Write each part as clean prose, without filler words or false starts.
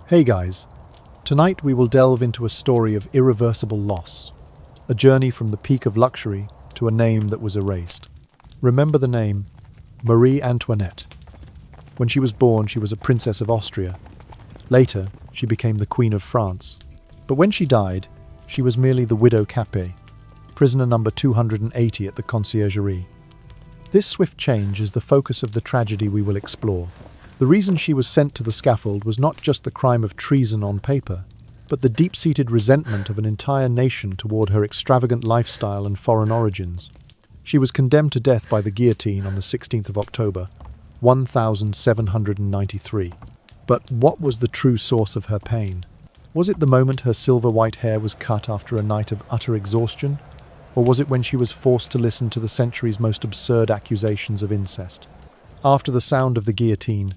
Hey guys, tonight we will delve into a story of irreversible loss, a journey from the peak of luxury to a name that was erased. Remember the name Marie Antoinette. When she was born, she was a princess of Austria. Later, she became the Queen of France. But when she died, she was merely the widow Capet, prisoner number 280 at the conciergerie. This swift change is the focus of the tragedy we will explore. The reason she was sent to the scaffold was not just the crime of treason on paper, but the deep-seated resentment of an entire nation toward her extravagant lifestyle and foreign origins. She was condemned to death by the guillotine on the 16th of October, 1793. But what was the true source of her pain? Was it the moment her silver-white hair was cut after a night of utter exhaustion? Or was it when she was forced to listen to the century's most absurd accusations of incest? After the sound of the guillotine,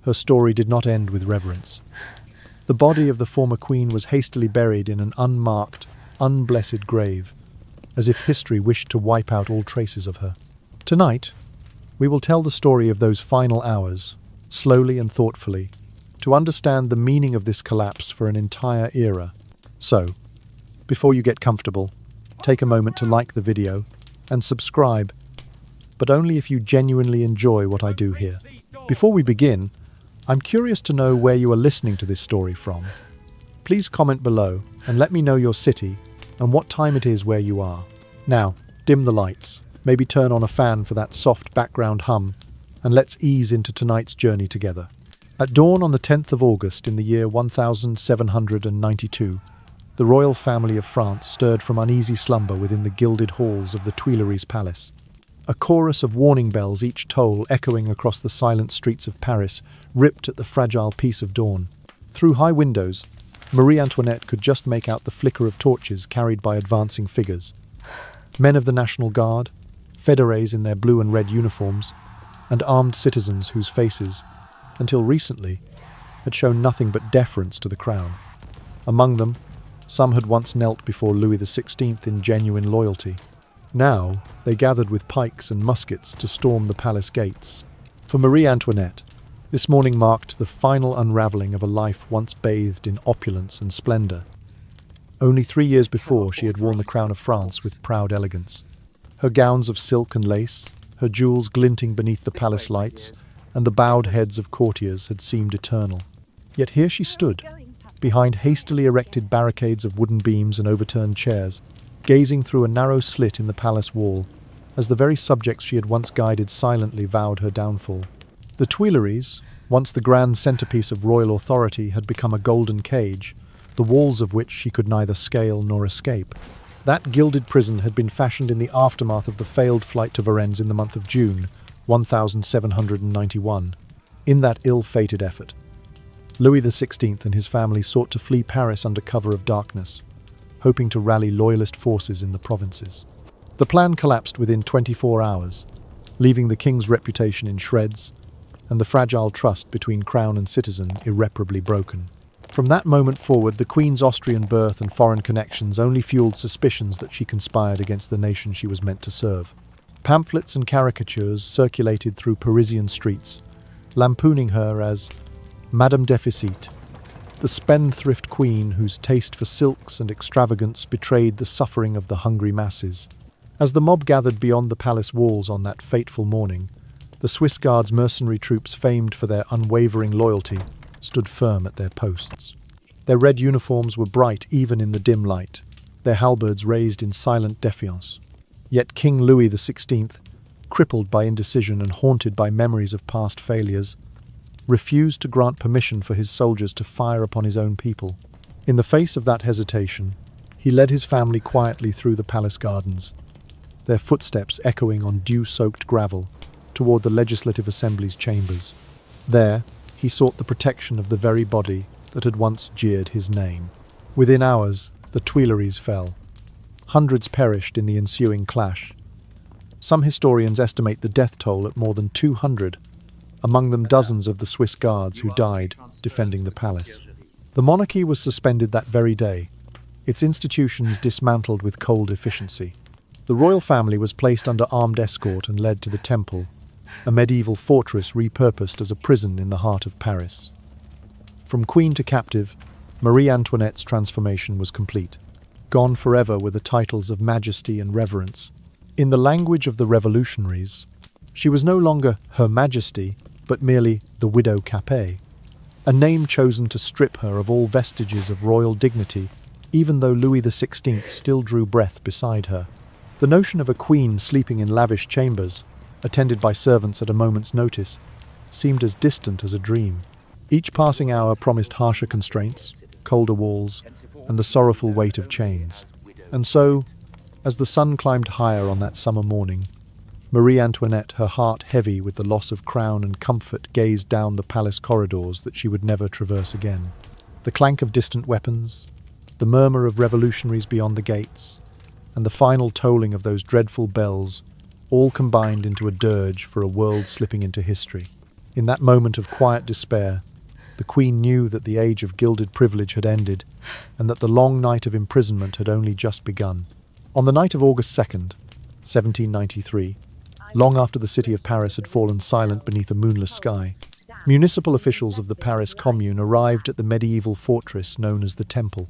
her story did not end with reverence. The body of the former queen was hastily buried in an unmarked, unblessed grave, as if history wished to wipe out all traces of her. Tonight, we will tell the story of those final hours, slowly and thoughtfully, to understand the meaning of this collapse for an entire era. So, before you get comfortable, take a moment to like the video and subscribe, but only if you genuinely enjoy what I do here. Before we begin, I'm curious to know where you are listening to this story from. Please comment below and let me know your city and what time it is where you are. Now, dim the lights, maybe turn on a fan for that soft background hum, and let's ease into tonight's journey together. At dawn on the 10th of August in the year 1792, the royal family of France stirred from uneasy slumber within the gilded halls of the Tuileries Palace. A chorus of warning bells, each toll echoing across the silent streets of Paris, ripped at the fragile peace of dawn. Through high windows, Marie Antoinette could just make out the flicker of torches carried by advancing figures. Men of the National Guard, fédérés in their blue and red uniforms, and armed citizens whose faces, until recently, had shown nothing but deference to the crown. Among them, some had once knelt before Louis XVI in genuine loyalty. Now, they gathered with pikes and muskets to storm the palace gates. For Marie Antoinette, this morning marked the final unraveling of a life once bathed in opulence and splendor. Only 3 years before, she had worn the crown of France with proud elegance. Her gowns of silk and lace, her jewels glinting beneath the palace lights, and the bowed heads of courtiers had seemed eternal. Yet here she stood, behind hastily erected barricades of wooden beams and overturned chairs, gazing through a narrow slit in the palace wall, as the very subjects she had once guided silently vowed her downfall. The Tuileries, once the grand centerpiece of royal authority, had become a golden cage, the walls of which she could neither scale nor escape. That gilded prison had been fashioned in the aftermath of the failed flight to Varennes in the month of June, 1791. In that ill-fated effort, Louis XVI and his family sought to flee Paris under cover of darkness, hoping to rally loyalist forces in the provinces. The plan collapsed within 24 hours, leaving the king's reputation in shreds and the fragile trust between crown and citizen irreparably broken. From that moment forward, the queen's Austrian birth and foreign connections only fueled suspicions that she conspired against the nation she was meant to serve. Pamphlets and caricatures circulated through Parisian streets, lampooning her as Madame Déficit, the spendthrift queen whose taste for silks and extravagance betrayed the suffering of the hungry masses. As the mob gathered beyond the palace walls on that fateful morning, the Swiss Guards mercenary troops famed for their unwavering loyalty stood firm at their posts. Their red uniforms were bright even in the dim light, their halberds raised in silent defiance. Yet King Louis XVI, crippled by indecision and haunted by memories of past failures, refused to grant permission for his soldiers to fire upon his own people. In the face of that hesitation, he led his family quietly through the palace gardens, their footsteps echoing on dew-soaked gravel, toward the Legislative Assembly's chambers. There, he sought the protection of the very body that had once jeered his name. Within hours, the Tuileries fell. Hundreds perished in the ensuing clash. Some historians estimate the death toll at more than 200, among them dozens of the Swiss Guards who died defending the palace. The monarchy was suspended that very day, its institutions dismantled with cold efficiency. The royal family was placed under armed escort and led to the Temple, a medieval fortress repurposed as a prison in the heart of Paris. From queen to captive, Marie Antoinette's transformation was complete. Gone forever were the titles of majesty and reverence. In the language of the revolutionaries, she was no longer Her Majesty, but merely the Widow Capet, a name chosen to strip her of all vestiges of royal dignity, even though Louis XVI still drew breath beside her. The notion of a queen sleeping in lavish chambers, attended by servants at a moment's notice, seemed as distant as a dream. Each passing hour promised harsher constraints, colder walls, and the sorrowful weight of chains. And so, as the sun climbed higher on that summer morning, Marie Antoinette, her heart heavy with the loss of crown and comfort, gazed down the palace corridors that she would never traverse again. The clank of distant weapons, the murmur of revolutionaries beyond the gates, and the final tolling of those dreadful bells all combined into a dirge for a world slipping into history. In that moment of quiet despair, the Queen knew that the age of gilded privilege had ended, and that the long night of imprisonment had only just begun. On the night of August 2nd, 1793, long after the city of Paris had fallen silent beneath a moonless sky, municipal officials of the Paris Commune arrived at the medieval fortress known as the Temple.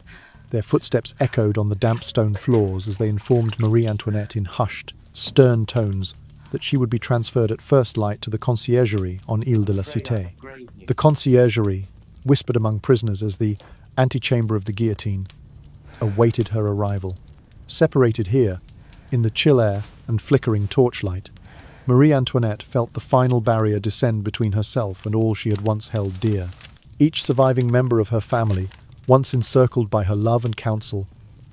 Their footsteps echoed on the damp stone floors as they informed Marie Antoinette in hushed, stern tones that she would be transferred at first light to the conciergerie on Ile de la Cité. The conciergerie, whispered among prisoners as the antechamber of the guillotine, awaited her arrival. Separated here, in the chill air and flickering torchlight, Marie Antoinette felt the final barrier descend between herself and all she had once held dear. Each surviving member of her family, once encircled by her love and counsel,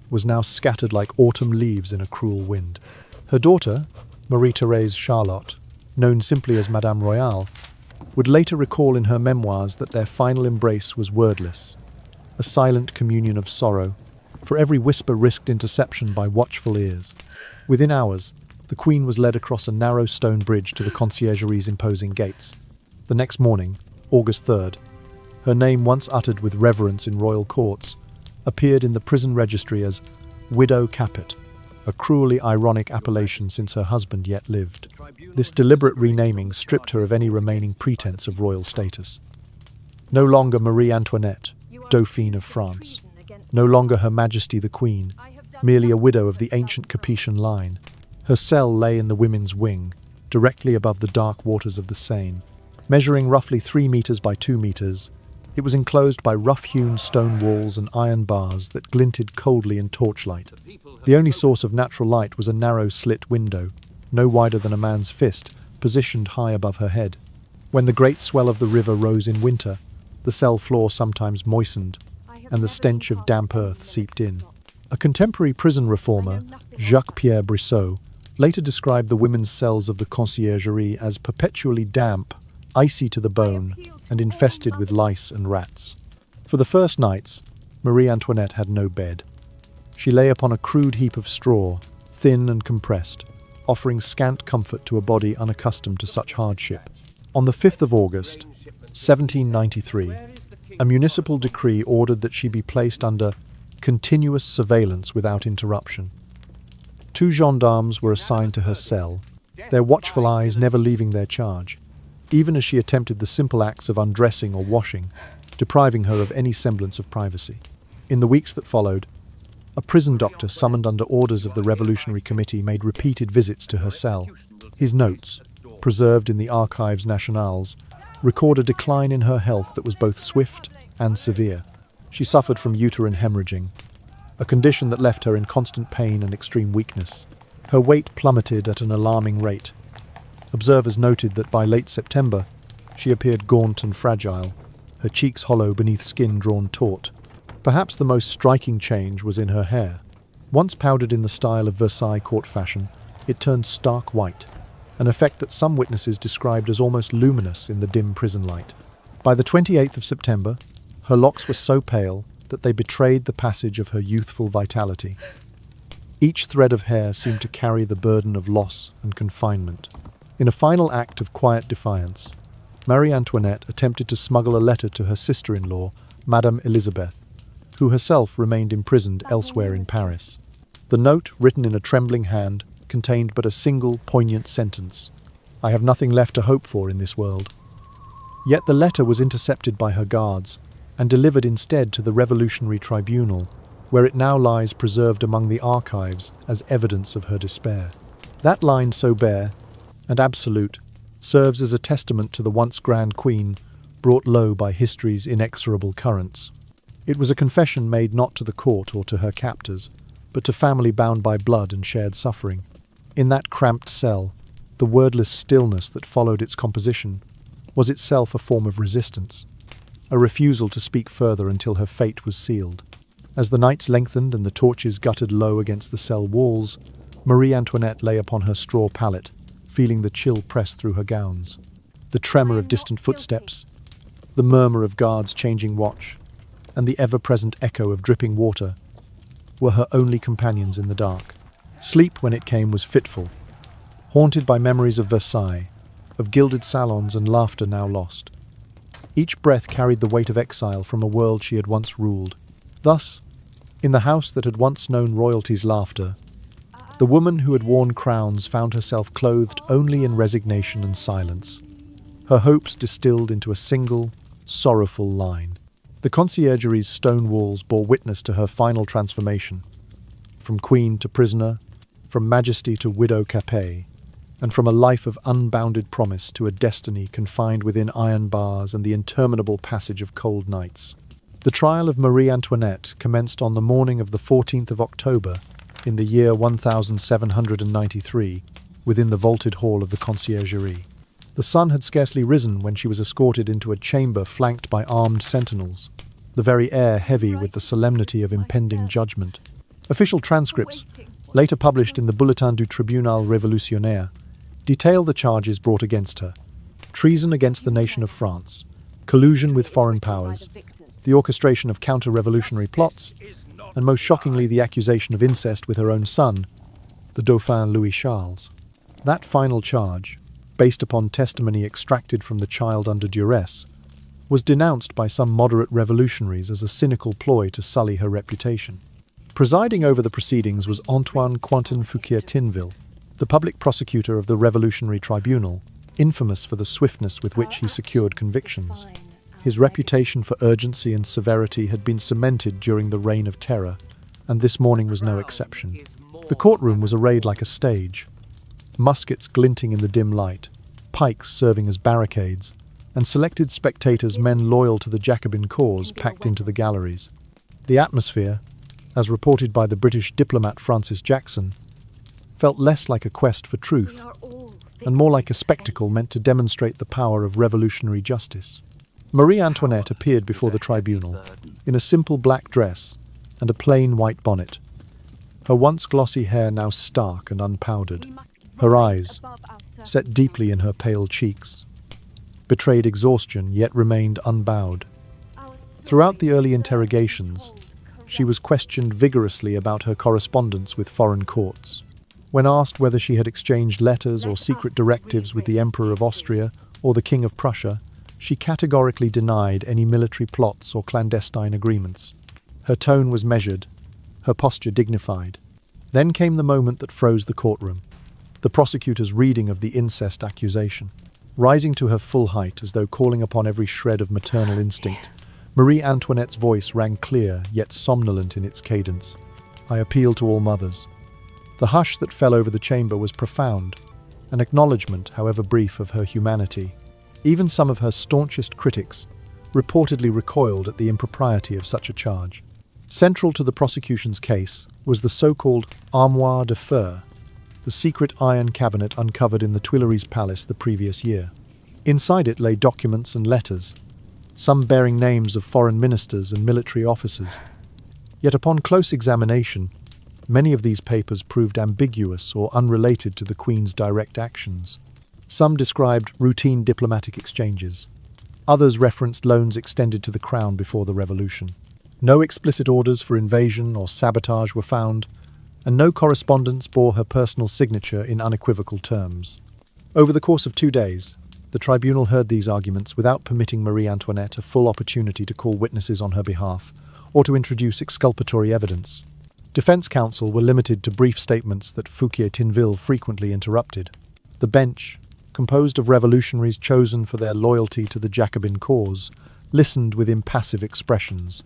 was now scattered like autumn leaves in a cruel wind. Her daughter, Marie-Thérèse Charlotte, known simply as Madame Royale, would later recall in her memoirs that their final embrace was wordless, a silent communion of sorrow, for every whisper risked interception by watchful ears. Within hours, the Queen was led across a narrow stone bridge to the conciergerie's imposing gates. The next morning, August 3rd, her name, once uttered with reverence in royal courts, appeared in the prison registry as Widow Capet, a cruelly ironic appellation since her husband yet lived. This deliberate renaming stripped her of any remaining pretense of royal status. No longer Marie Antoinette, Dauphine of France. No longer Her Majesty the Queen, merely a widow of the ancient Capetian line. Her cell lay in the women's wing, directly above the dark waters of the Seine. Measuring roughly 3 meters by 2 meters, it was enclosed by rough-hewn stone walls and iron bars that glinted coldly in torchlight. The only source of natural light was a narrow slit window, no wider than a man's fist, positioned high above her head. When the great swell of the river rose in winter, the cell floor sometimes moistened, and the stench of damp earth seeped in. A contemporary prison reformer, Jacques-Pierre Brissot, later described the women's cells of the conciergerie as perpetually damp, icy to the bone, and infested with lice and rats. For the first nights, Marie Antoinette had no bed. She lay upon a crude heap of straw, thin and compressed, offering scant comfort to a body unaccustomed to such hardship. On the 5th of August, 1793, a municipal decree ordered that she be placed under continuous surveillance without interruption. 2 gendarmes were assigned to her cell, their watchful eyes never leaving their charge, even as she attempted the simple acts of undressing or washing, depriving her of any semblance of privacy. In the weeks that followed, a prison doctor summoned under orders of the Revolutionary Committee made repeated visits to her cell. His notes, preserved in the Archives Nationales, record a decline in her health that was both swift and severe. She suffered from uterine hemorrhaging, a condition that left her in constant pain and extreme weakness. Her weight plummeted at an alarming rate. Observers noted that by late September, she appeared gaunt and fragile, her cheeks hollow beneath skin drawn taut. Perhaps the most striking change was in her hair. Once powdered in the style of Versailles court fashion, it turned stark white, an effect that some witnesses described as almost luminous in the dim prison light. By the 28th of September, her locks were so pale that they betrayed the passage of her youthful vitality. Each thread of hair seemed to carry the burden of loss and confinement. In a final act of quiet defiance, Marie Antoinette attempted to smuggle a letter to her sister-in-law, Madame Elizabeth, who herself remained imprisoned elsewhere in Paris. The note, written in a trembling hand, contained but a single poignant sentence: "I have nothing left to hope for in this world." Yet the letter was intercepted by her guards, and delivered instead to the Revolutionary Tribunal, where it now lies preserved among the archives as evidence of her despair. That line so bare and absolute serves as a testament to the once Grand Queen brought low by history's inexorable currents. It was a confession made not to the court or to her captors, but to family bound by blood and shared suffering. In that cramped cell, the wordless stillness that followed its composition was itself a form of resistance, a refusal to speak further until her fate was sealed. As the nights lengthened and the torches guttered low against the cell walls, Marie Antoinette lay upon her straw pallet, feeling the chill press through her gowns. The tremor of distant footsteps, the murmur of guards changing watch, and the ever-present echo of dripping water were her only companions in the dark. Sleep, when it came, was fitful, haunted by memories of Versailles, of gilded salons and laughter now lost. Each breath carried the weight of exile from a world she had once ruled. Thus, in the house that had once known royalty's laughter, the woman who had worn crowns found herself clothed only in resignation and silence, her hopes distilled into a single, sorrowful line. The conciergeries' stone walls bore witness to her final transformation, from queen to prisoner, from majesty to widow Capet, and from a life of unbounded promise to a destiny confined within iron bars and the interminable passage of cold nights. The trial of Marie Antoinette commenced on the morning of the 14th of October in the year 1793 within the vaulted hall of the conciergerie. The sun had scarcely risen when she was escorted into a chamber flanked by armed sentinels, the very air heavy with the solemnity of impending judgment. Official transcripts, later published in the Bulletin du Tribunal Révolutionnaire, detail the charges brought against her: treason against the nation of France, collusion with foreign powers, the orchestration of counter-revolutionary plots, and most shockingly the accusation of incest with her own son, the Dauphin Louis Charles. That final charge, based upon testimony extracted from the child under duress, was denounced by some moderate revolutionaries as a cynical ploy to sully her reputation. Presiding over the proceedings was Antoine Quentin Fouquier-Tinville, the public prosecutor of the Revolutionary Tribunal, infamous for the swiftness with which he secured convictions. His reputation for urgency and severity had been cemented during the Reign of Terror, and this morning was no exception. The courtroom was arrayed like a stage, muskets glinting in the dim light, pikes serving as barricades, and selected spectators, men loyal to the Jacobin cause, packed into the galleries. The atmosphere, as reported by the British diplomat Francis Jackson, felt less like a quest for truth and more like a spectacle meant to demonstrate the power of revolutionary justice. Marie Antoinette appeared before the tribunal in a simple black dress and a plain white bonnet, her once glossy hair now stark and unpowdered. Her eyes, set deeply in her pale cheeks, betrayed exhaustion yet remained unbowed. Throughout the early interrogations, she was questioned vigorously about her correspondence with foreign courts. When asked whether she had exchanged letters or secret directives with the Emperor of Austria or the King of Prussia, she categorically denied any military plots or clandestine agreements. Her tone was measured, her posture dignified. Then came the moment that froze the courtroom, the prosecutor's reading of the incest accusation. Rising to her full height as though calling upon every shred of maternal instinct, Marie Antoinette's voice rang clear yet somnolent in its cadence. "I appeal to all mothers." The hush that fell over the chamber was profound, an acknowledgement, however brief, of her humanity. Even some of her staunchest critics reportedly recoiled at the impropriety of such a charge. Central to the prosecution's case was the so-called armoire de feu, the secret iron cabinet uncovered in the Tuileries Palace the previous year. Inside it lay documents and letters, some bearing names of foreign ministers and military officers. Yet upon close examination, many of these papers proved ambiguous or unrelated to the Queen's direct actions. Some described routine diplomatic exchanges. Others referenced loans extended to the Crown before the Revolution. No explicit orders for invasion or sabotage were found, and no correspondence bore her personal signature in unequivocal terms. Over the course of 2 days, the tribunal heard these arguments without permitting Marie Antoinette a full opportunity to call witnesses on her behalf or to introduce exculpatory evidence. Defense counsel were limited to brief statements that Fouquier-Tinville frequently interrupted. The bench, composed of revolutionaries chosen for their loyalty to the Jacobin cause, listened with impassive expressions.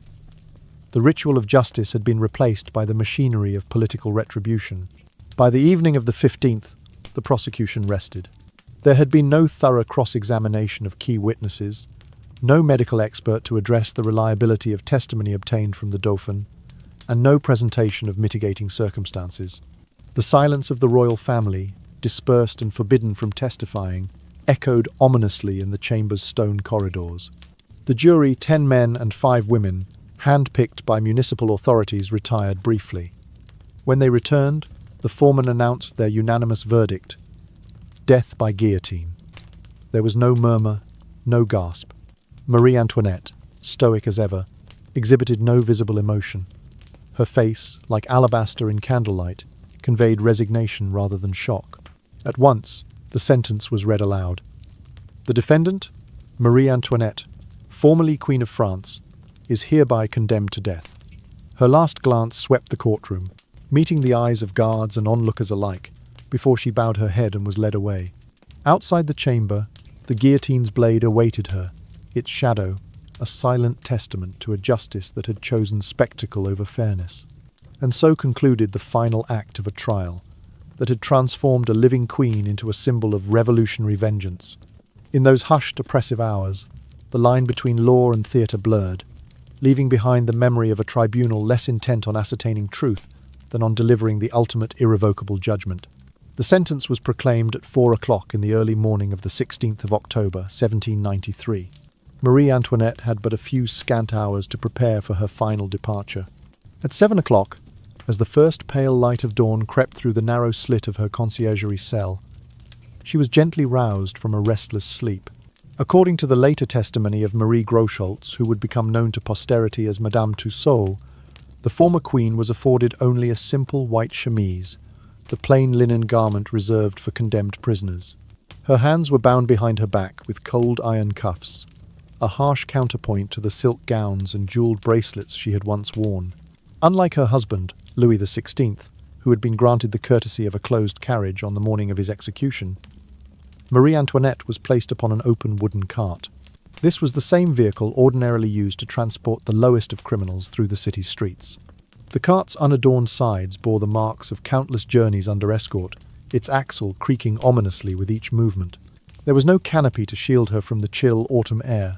The ritual of justice had been replaced by the machinery of political retribution. By the evening of the 15th, the prosecution rested. There had been no thorough cross-examination of key witnesses, no medical expert to address the reliability of testimony obtained from the Dauphin, and no presentation of mitigating circumstances. The silence of the royal family, dispersed and forbidden from testifying, echoed ominously in the chamber's stone corridors. The jury, 10 men and 5 women, handpicked by municipal authorities, retired briefly. When they returned, the foreman announced their unanimous verdict: death by guillotine. There was no murmur, no gasp. Marie Antoinette, stoic as ever, exhibited no visible emotion. Her face, like alabaster in candlelight, conveyed resignation rather than shock. At once, the sentence was read aloud. The defendant, Marie Antoinette, formerly Queen of France, is hereby condemned to death. Her last glance swept the courtroom, meeting the eyes of guards and onlookers alike, before she bowed her head and was led away. Outside the chamber, the guillotine's blade awaited her, its shadow a silent testament to a justice that had chosen spectacle over fairness. And so concluded the final act of a trial that had transformed a living queen into a symbol of revolutionary vengeance. In those hushed, oppressive hours, the line between law and theatre blurred, leaving behind the memory of a tribunal less intent on ascertaining truth than on delivering the ultimate irrevocable judgment. The sentence was proclaimed at 4 o'clock in the early morning of the 16th of October, 1793. Marie Antoinette had but a few scant hours to prepare for her final departure. At 7 o'clock, as the first pale light of dawn crept through the narrow slit of her conciergerie cell, she was gently roused from a restless sleep. According to the later testimony of Marie Groscholz, who would become known to posterity as Madame Tussaud, the former queen was afforded only a simple white chemise, the plain linen garment reserved for condemned prisoners. Her hands were bound behind her back with cold iron cuffs, a harsh counterpoint to the silk gowns and jewelled bracelets she had once worn. Unlike her husband, Louis XVI, who had been granted the courtesy of a closed carriage on the morning of his execution, Marie Antoinette was placed upon an open wooden cart. This was the same vehicle ordinarily used to transport the lowest of criminals through the city's streets. The cart's unadorned sides bore the marks of countless journeys under escort, its axle creaking ominously with each movement. There was no canopy to shield her from the chill autumn air,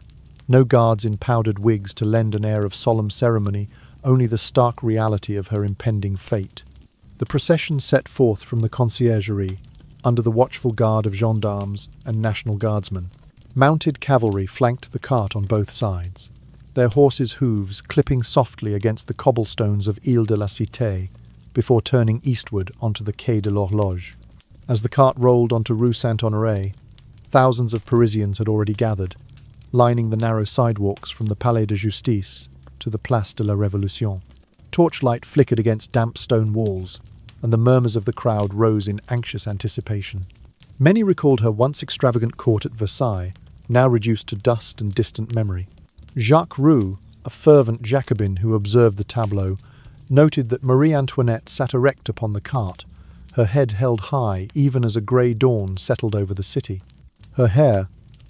no guards in powdered wigs to lend an air of solemn ceremony, only the stark reality of her impending fate. The procession set forth from the conciergerie, under the watchful guard of gendarmes and National Guardsmen. Mounted cavalry flanked the cart on both sides, their horses' hooves clipping softly against the cobblestones of Ile de la Cité before turning eastward onto the Quai de l'Horloge. As the cart rolled onto Rue Saint-Honoré, thousands of Parisians had already gathered, lining the narrow sidewalks from the Palais de Justice to the Place de la Révolution. Torchlight flickered against damp stone walls, and the murmurs of the crowd rose in anxious anticipation. Many recalled her once extravagant court at Versailles, now reduced to dust and distant memory. Jacques Roux, a fervent Jacobin who observed the tableau, noted that Marie Antoinette sat erect upon the cart, her head held high even as a grey dawn settled over the city. Her hair,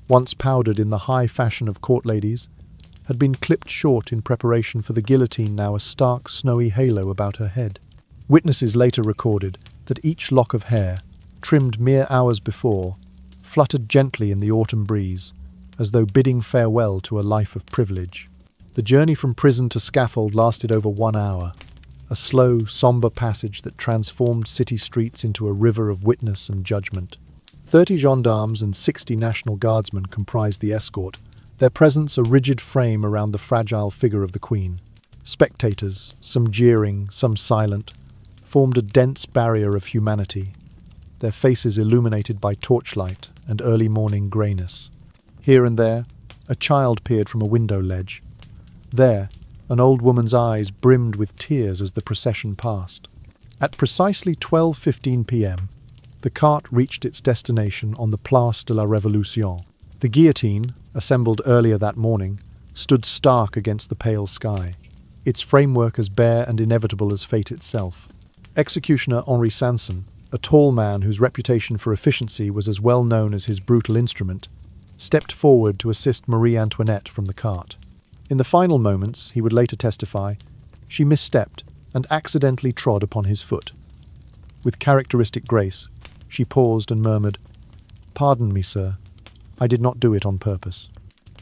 once powdered in the high fashion of court ladies, had been clipped short in preparation for the guillotine, now a stark, snowy halo about her head. Witnesses later recorded that each lock of hair, trimmed mere hours before, fluttered gently in the autumn breeze, as though bidding farewell to a life of privilege. The journey from prison to scaffold lasted over 1 hour, a slow, sombre passage that transformed city streets into a river of witness and judgment. 30 gendarmes and 60 National Guardsmen comprised the escort, their presence a rigid frame around the fragile figure of the Queen. Spectators, some jeering, some silent, formed a dense barrier of humanity, their faces illuminated by torchlight and early morning greyness. Here and there, a child peered from a window ledge. There, an old woman's eyes brimmed with tears as the procession passed. At precisely 12:15 p.m., the cart reached its destination on the Place de la Révolution. The guillotine, assembled earlier that morning, stood stark against the pale sky, its framework as bare and inevitable as fate itself. Executioner Henri Sanson, a tall man whose reputation for efficiency was as well known as his brutal instrument, stepped forward to assist Marie Antoinette from the cart. In the final moments, he would later testify, she misstepped and accidentally trod upon his foot. With characteristic grace, she paused and murmured, "Pardon me, sir. I did not do it on purpose."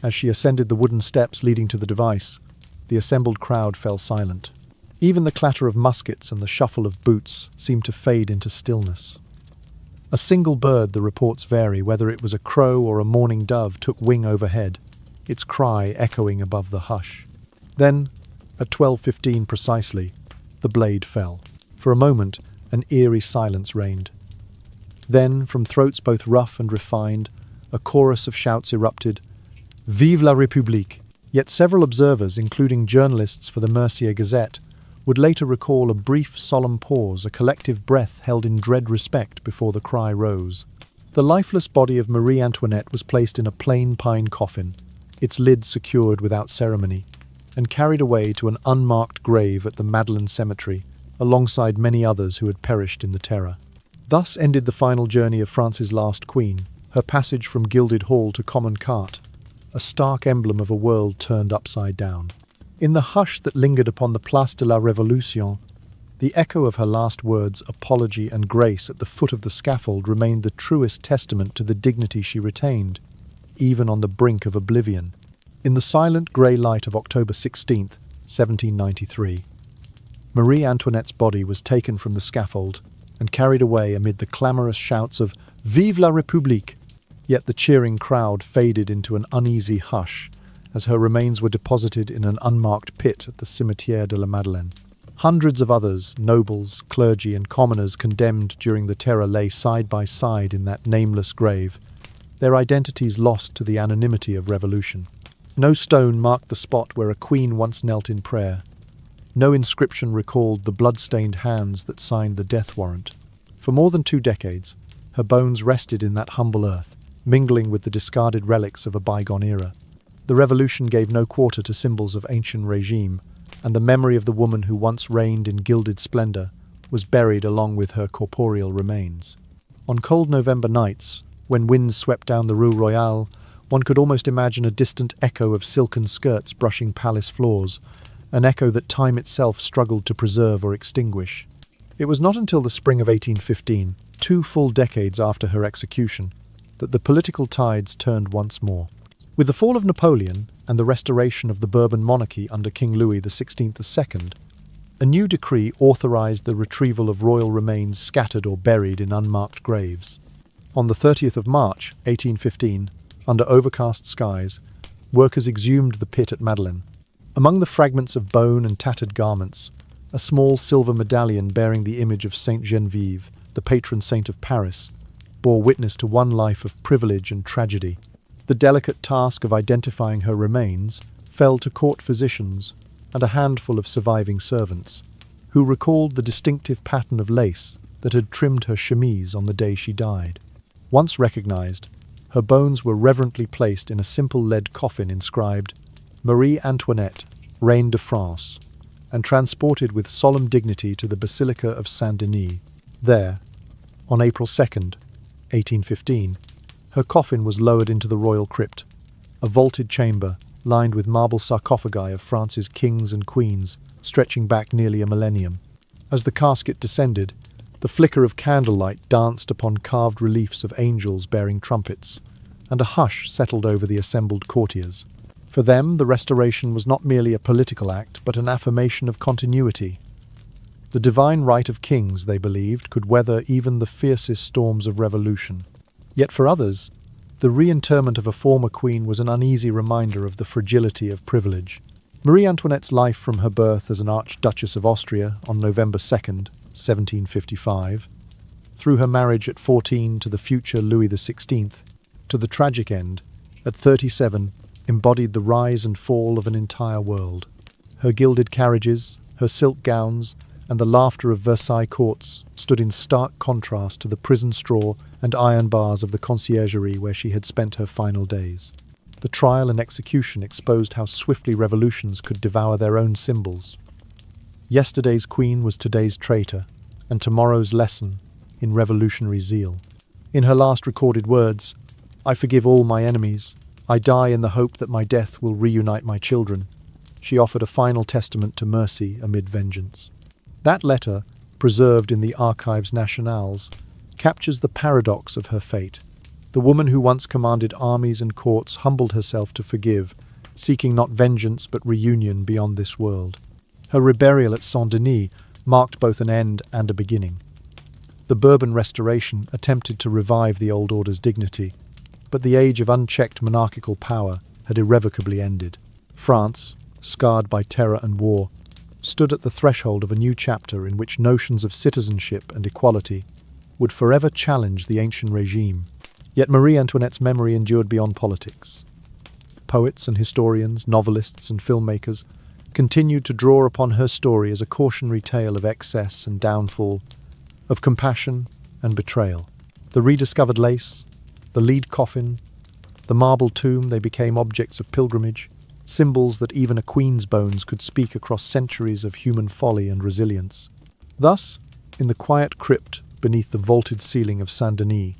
As she ascended the wooden steps leading to the device, the assembled crowd fell silent. Even the clatter of muskets and the shuffle of boots seemed to fade into stillness. A single bird, the reports vary, whether it was a crow or a mourning dove, took wing overhead, its cry echoing above the hush. Then, at 12:15 precisely, the blade fell. For a moment, an eerie silence reigned. Then, from throats both rough and refined, a chorus of shouts erupted, "Vive la République!" Yet several observers, including journalists for the Mercier Gazette, would later recall a brief, solemn pause, a collective breath held in dread respect before the cry rose. The lifeless body of Marie Antoinette was placed in a plain pine coffin, its lid secured without ceremony, and carried away to an unmarked grave at the Madeleine Cemetery, alongside many others who had perished in the terror. Thus ended the final journey of France's last queen, her passage from gilded hall to common cart, a stark emblem of a world turned upside down. In the hush that lingered upon the Place de la Révolution, the echo of her last words, apology and grace at the foot of the scaffold remained the truest testament to the dignity she retained, even on the brink of oblivion. In the silent grey light of October 16th, 1793, Marie Antoinette's body was taken from the scaffold and carried away amid the clamorous shouts of "Vive la République!" Yet the cheering crowd faded into an uneasy hush as her remains were deposited in an unmarked pit at the Cimetière de la Madeleine. Hundreds of others, nobles, clergy and commoners condemned during the terror lay side by side in that nameless grave, their identities lost to the anonymity of revolution. No stone marked the spot where a queen once knelt in prayer. No inscription recalled the blood-stained hands that signed the death warrant. For more than 2 decades, her bones rested in that humble earth, mingling with the discarded relics of a bygone era. The revolution gave no quarter to symbols of ancient regime, and the memory of the woman who once reigned in gilded splendor was buried along with her corporeal remains. On cold November nights, when winds swept down the Rue Royale, one could almost imagine a distant echo of silken skirts brushing palace floors, an echo that time itself struggled to preserve or extinguish. It was not until the spring of 1815, 2 full decades after her execution, that the political tides turned once more. With the fall of Napoleon and the restoration of the Bourbon monarchy under King Louis XVI II, a new decree authorized the retrieval of royal remains scattered or buried in unmarked graves. On the 30th of March, 1815, under overcast skies, workers exhumed the pit at Madeleine. Among the fragments of bone and tattered garments, a small silver medallion bearing the image of Sainte Geneviève, the patron saint of Paris, bore witness to one life of privilege and tragedy. The delicate task of identifying her remains fell to court physicians and a handful of surviving servants, who recalled the distinctive pattern of lace that had trimmed her chemise on the day she died. Once recognized, her bones were reverently placed in a simple lead coffin inscribed Marie Antoinette, Reine de France, and transported with solemn dignity to the Basilica of Saint-Denis. There, on April 2nd, 1815, her coffin was lowered into the royal crypt, a vaulted chamber lined with marble sarcophagi of France's kings and queens, stretching back nearly a millennium. As the casket descended, the flicker of candlelight danced upon carved reliefs of angels bearing trumpets, and a hush settled over the assembled courtiers. For them, the restoration was not merely a political act, but an affirmation of continuity. The divine right of kings, they believed, could weather even the fiercest storms of revolution. Yet for others, the reinterment of a former queen was an uneasy reminder of the fragility of privilege. Marie Antoinette's life from her birth as an Archduchess of Austria on November 2nd, 1755, through her marriage at 14 to the future Louis XVI, to the tragic end, at 37, embodied the rise and fall of an entire world. Her gilded carriages, her silk gowns, and the laughter of Versailles courts stood in stark contrast to the prison straw and iron bars of the conciergerie where she had spent her final days. The trial and execution exposed how swiftly revolutions could devour their own symbols. Yesterday's queen was today's traitor, and tomorrow's lesson in revolutionary zeal. In her last recorded words, I forgive all my enemies. I die in the hope that my death will reunite my children. She offered a final testament to mercy amid vengeance. That letter, preserved in the Archives Nationales, captures the paradox of her fate. The woman who once commanded armies and courts humbled herself to forgive, seeking not vengeance but reunion beyond this world. Her reburial at Saint-Denis marked both an end and a beginning. The Bourbon Restoration attempted to revive the old order's dignity, but the age of unchecked monarchical power had irrevocably ended. France, scarred by terror and war, stood at the threshold of a new chapter in which notions of citizenship and equality would forever challenge the ancient regime. Yet Marie Antoinette's memory endured beyond politics. Poets and historians, novelists and filmmakers continued to draw upon her story as a cautionary tale of excess and downfall, of compassion and betrayal. The rediscovered lace, the lead coffin, the marble tomb, they became objects of pilgrimage, symbols that even a queen's bones could speak across centuries of human folly and resilience. Thus, in the quiet crypt beneath the vaulted ceiling of Saint-Denis,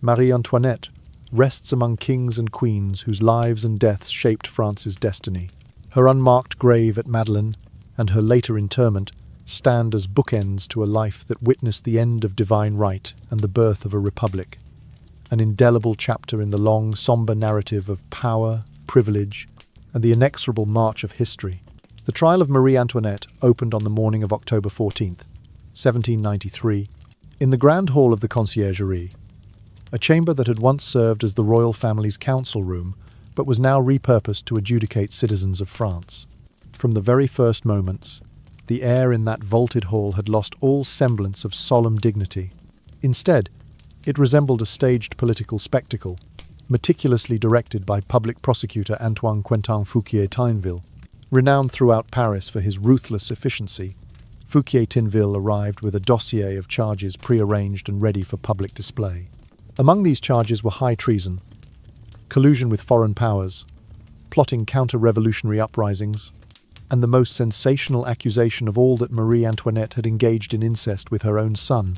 Marie Antoinette rests among kings and queens whose lives and deaths shaped France's destiny. Her unmarked grave at Madeleine and her later interment stand as bookends to a life that witnessed the end of divine right and the birth of a republic, an indelible chapter in the long, sombre narrative of power, privilege, and the inexorable march of history. The trial of Marie Antoinette opened on the morning of October 14th, 1793, in the Grand Hall of the Conciergerie, a chamber that had once served as the royal family's council room, but was now repurposed to adjudicate citizens of France. From the very first moments, the air in that vaulted hall had lost all semblance of solemn dignity. Instead, it resembled a staged political spectacle, meticulously directed by public prosecutor Antoine Quentin Fouquier-Tinville. Renowned throughout Paris for his ruthless efficiency, Fouquier-Tinville arrived with a dossier of charges prearranged and ready for public display. Among these charges were high treason, collusion with foreign powers, plotting counter-revolutionary uprisings, and the most sensational accusation of all that Marie Antoinette had engaged in incest with her own son,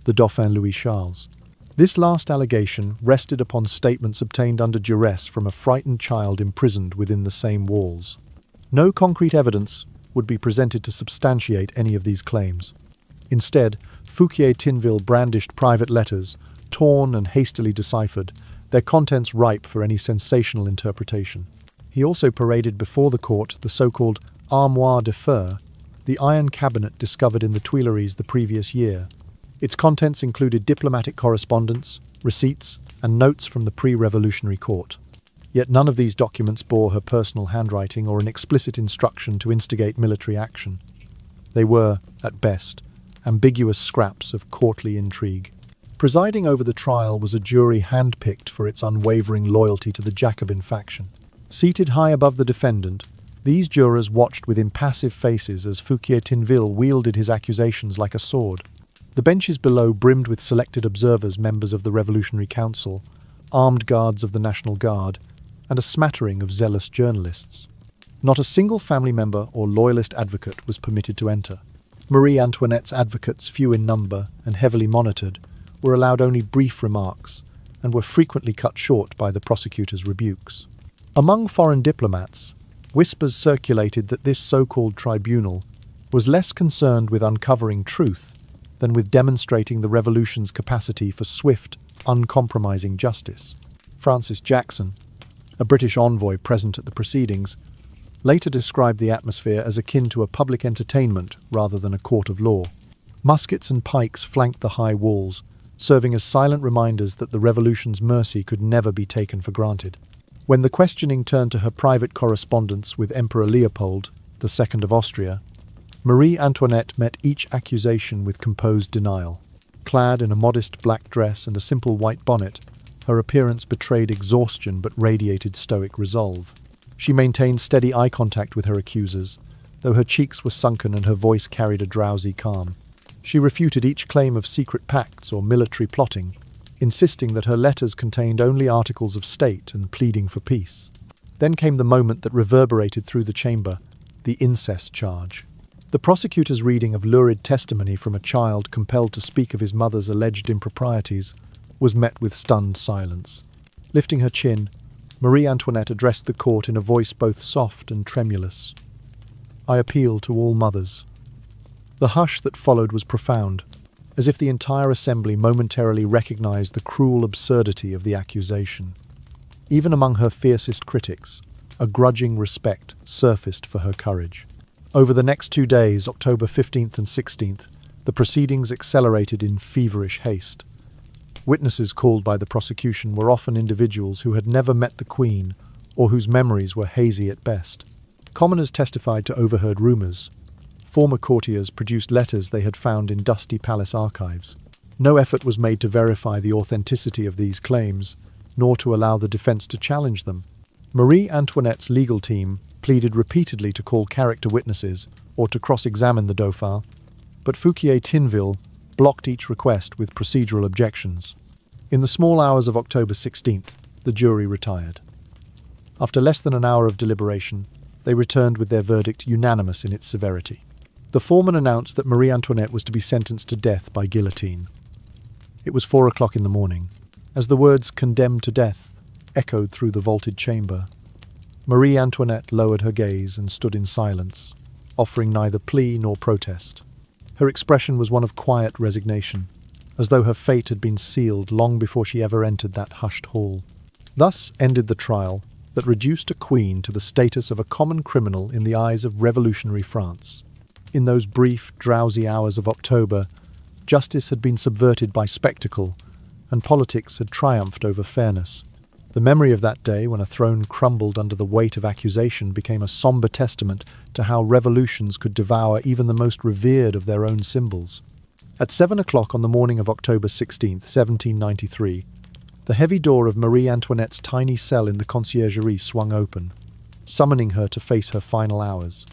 the Dauphin Louis Charles. This last allegation rested upon statements obtained under duress from a frightened child imprisoned within the same walls. No concrete evidence would be presented to substantiate any of these claims. Instead, Fouquier-Tinville brandished private letters, torn and hastily deciphered, their contents ripe for any sensational interpretation. He also paraded before the court the so-called armoire de feu, the iron cabinet discovered in the Tuileries the previous year. Its contents included diplomatic correspondence, receipts, and notes from the pre-revolutionary court. Yet none of these documents bore her personal handwriting or an explicit instruction to instigate military action. They were, at best, ambiguous scraps of courtly intrigue. Presiding over the trial was a jury handpicked for its unwavering loyalty to the Jacobin faction. Seated high above the defendant, these jurors watched with impassive faces as Fouquier-Tinville wielded his accusations like a sword. The benches below brimmed with selected observers, members of the Revolutionary Council, armed guards of the National Guard, and a smattering of zealous journalists. Not a single family member or loyalist advocate was permitted to enter. Marie Antoinette's advocates, few in number and heavily monitored, were allowed only brief remarks and were frequently cut short by the prosecutor's rebukes. Among foreign diplomats, whispers circulated that this so-called tribunal was less concerned with uncovering truth than with demonstrating the revolution's capacity for swift, uncompromising justice. Francis Jackson, a British envoy present at the proceedings, later described the atmosphere as akin to a public entertainment rather than a court of law. Muskets and pikes flanked the high walls, serving as silent reminders that the revolution's mercy could never be taken for granted. When the questioning turned to her private correspondence with Emperor Leopold II of Austria, Marie Antoinette met each accusation with composed denial. Clad in a modest black dress and a simple white bonnet, her appearance betrayed exhaustion but radiated stoic resolve. She maintained steady eye contact with her accusers, though her cheeks were sunken and her voice carried a drowsy calm. She refuted each claim of secret pacts or military plotting, insisting that her letters contained only articles of state and pleading for peace. Then came the moment that reverberated through the chamber, the incest charge. The prosecutor's reading of lurid testimony from a child compelled to speak of his mother's alleged improprieties was met with stunned silence. Lifting her chin, Marie Antoinette addressed the court in a voice both soft and tremulous. "I appeal to all mothers." The hush that followed was profound, as if the entire assembly momentarily recognized the cruel absurdity of the accusation. Even among her fiercest critics, a grudging respect surfaced for her courage. Over the next 2 days, October 15th and 16th, the proceedings accelerated in feverish haste. Witnesses called by the prosecution were often individuals who had never met the Queen or whose memories were hazy at best. Commoners testified to overheard rumors. Former courtiers produced letters they had found in dusty palace archives. No effort was made to verify the authenticity of these claims, nor to allow the defense to challenge them. Marie Antoinette's legal team pleaded repeatedly to call character witnesses or to cross-examine the Dauphin, but Fouquier-Tinville blocked each request with procedural objections. In the small hours of October 16th, the jury retired. After less than an hour of deliberation, they returned with their verdict unanimous in its severity. The foreman announced that Marie Antoinette was to be sentenced to death by guillotine. It was 4 o'clock in the morning. As the words "condemned to death" echoed through the vaulted chamber, Marie Antoinette lowered her gaze and stood in silence, offering neither plea nor protest. Her expression was one of quiet resignation, as though her fate had been sealed long before she ever entered that hushed hall. Thus ended the trial that reduced a queen to the status of a common criminal in the eyes of revolutionary France. In those brief, drowsy hours of October, justice had been subverted by spectacle, and politics had triumphed over fairness. The memory of that day when a throne crumbled under the weight of accusation became a somber testament to how revolutions could devour even the most revered of their own symbols. At 7 o'clock on the morning of October 16th, 1793, the heavy door of Marie Antoinette's tiny cell in the conciergerie swung open, summoning her to face her final hours.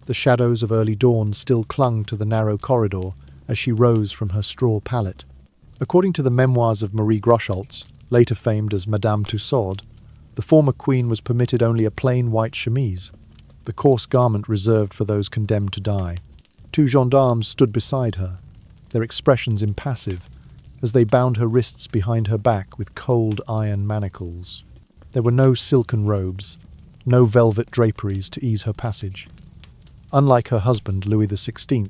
The shadows of early dawn still clung to the narrow corridor as she rose from her straw pallet. According to the memoirs of Marie Groscholtz, later famed as Madame Tussaud, the former queen was permitted only a plain white chemise, the coarse garment reserved for those condemned to die. 2 gendarmes stood beside her, their expressions impassive, as they bound her wrists behind her back with cold iron manacles. There were no silken robes, no velvet draperies to ease her passage. Unlike her husband, Louis XVI,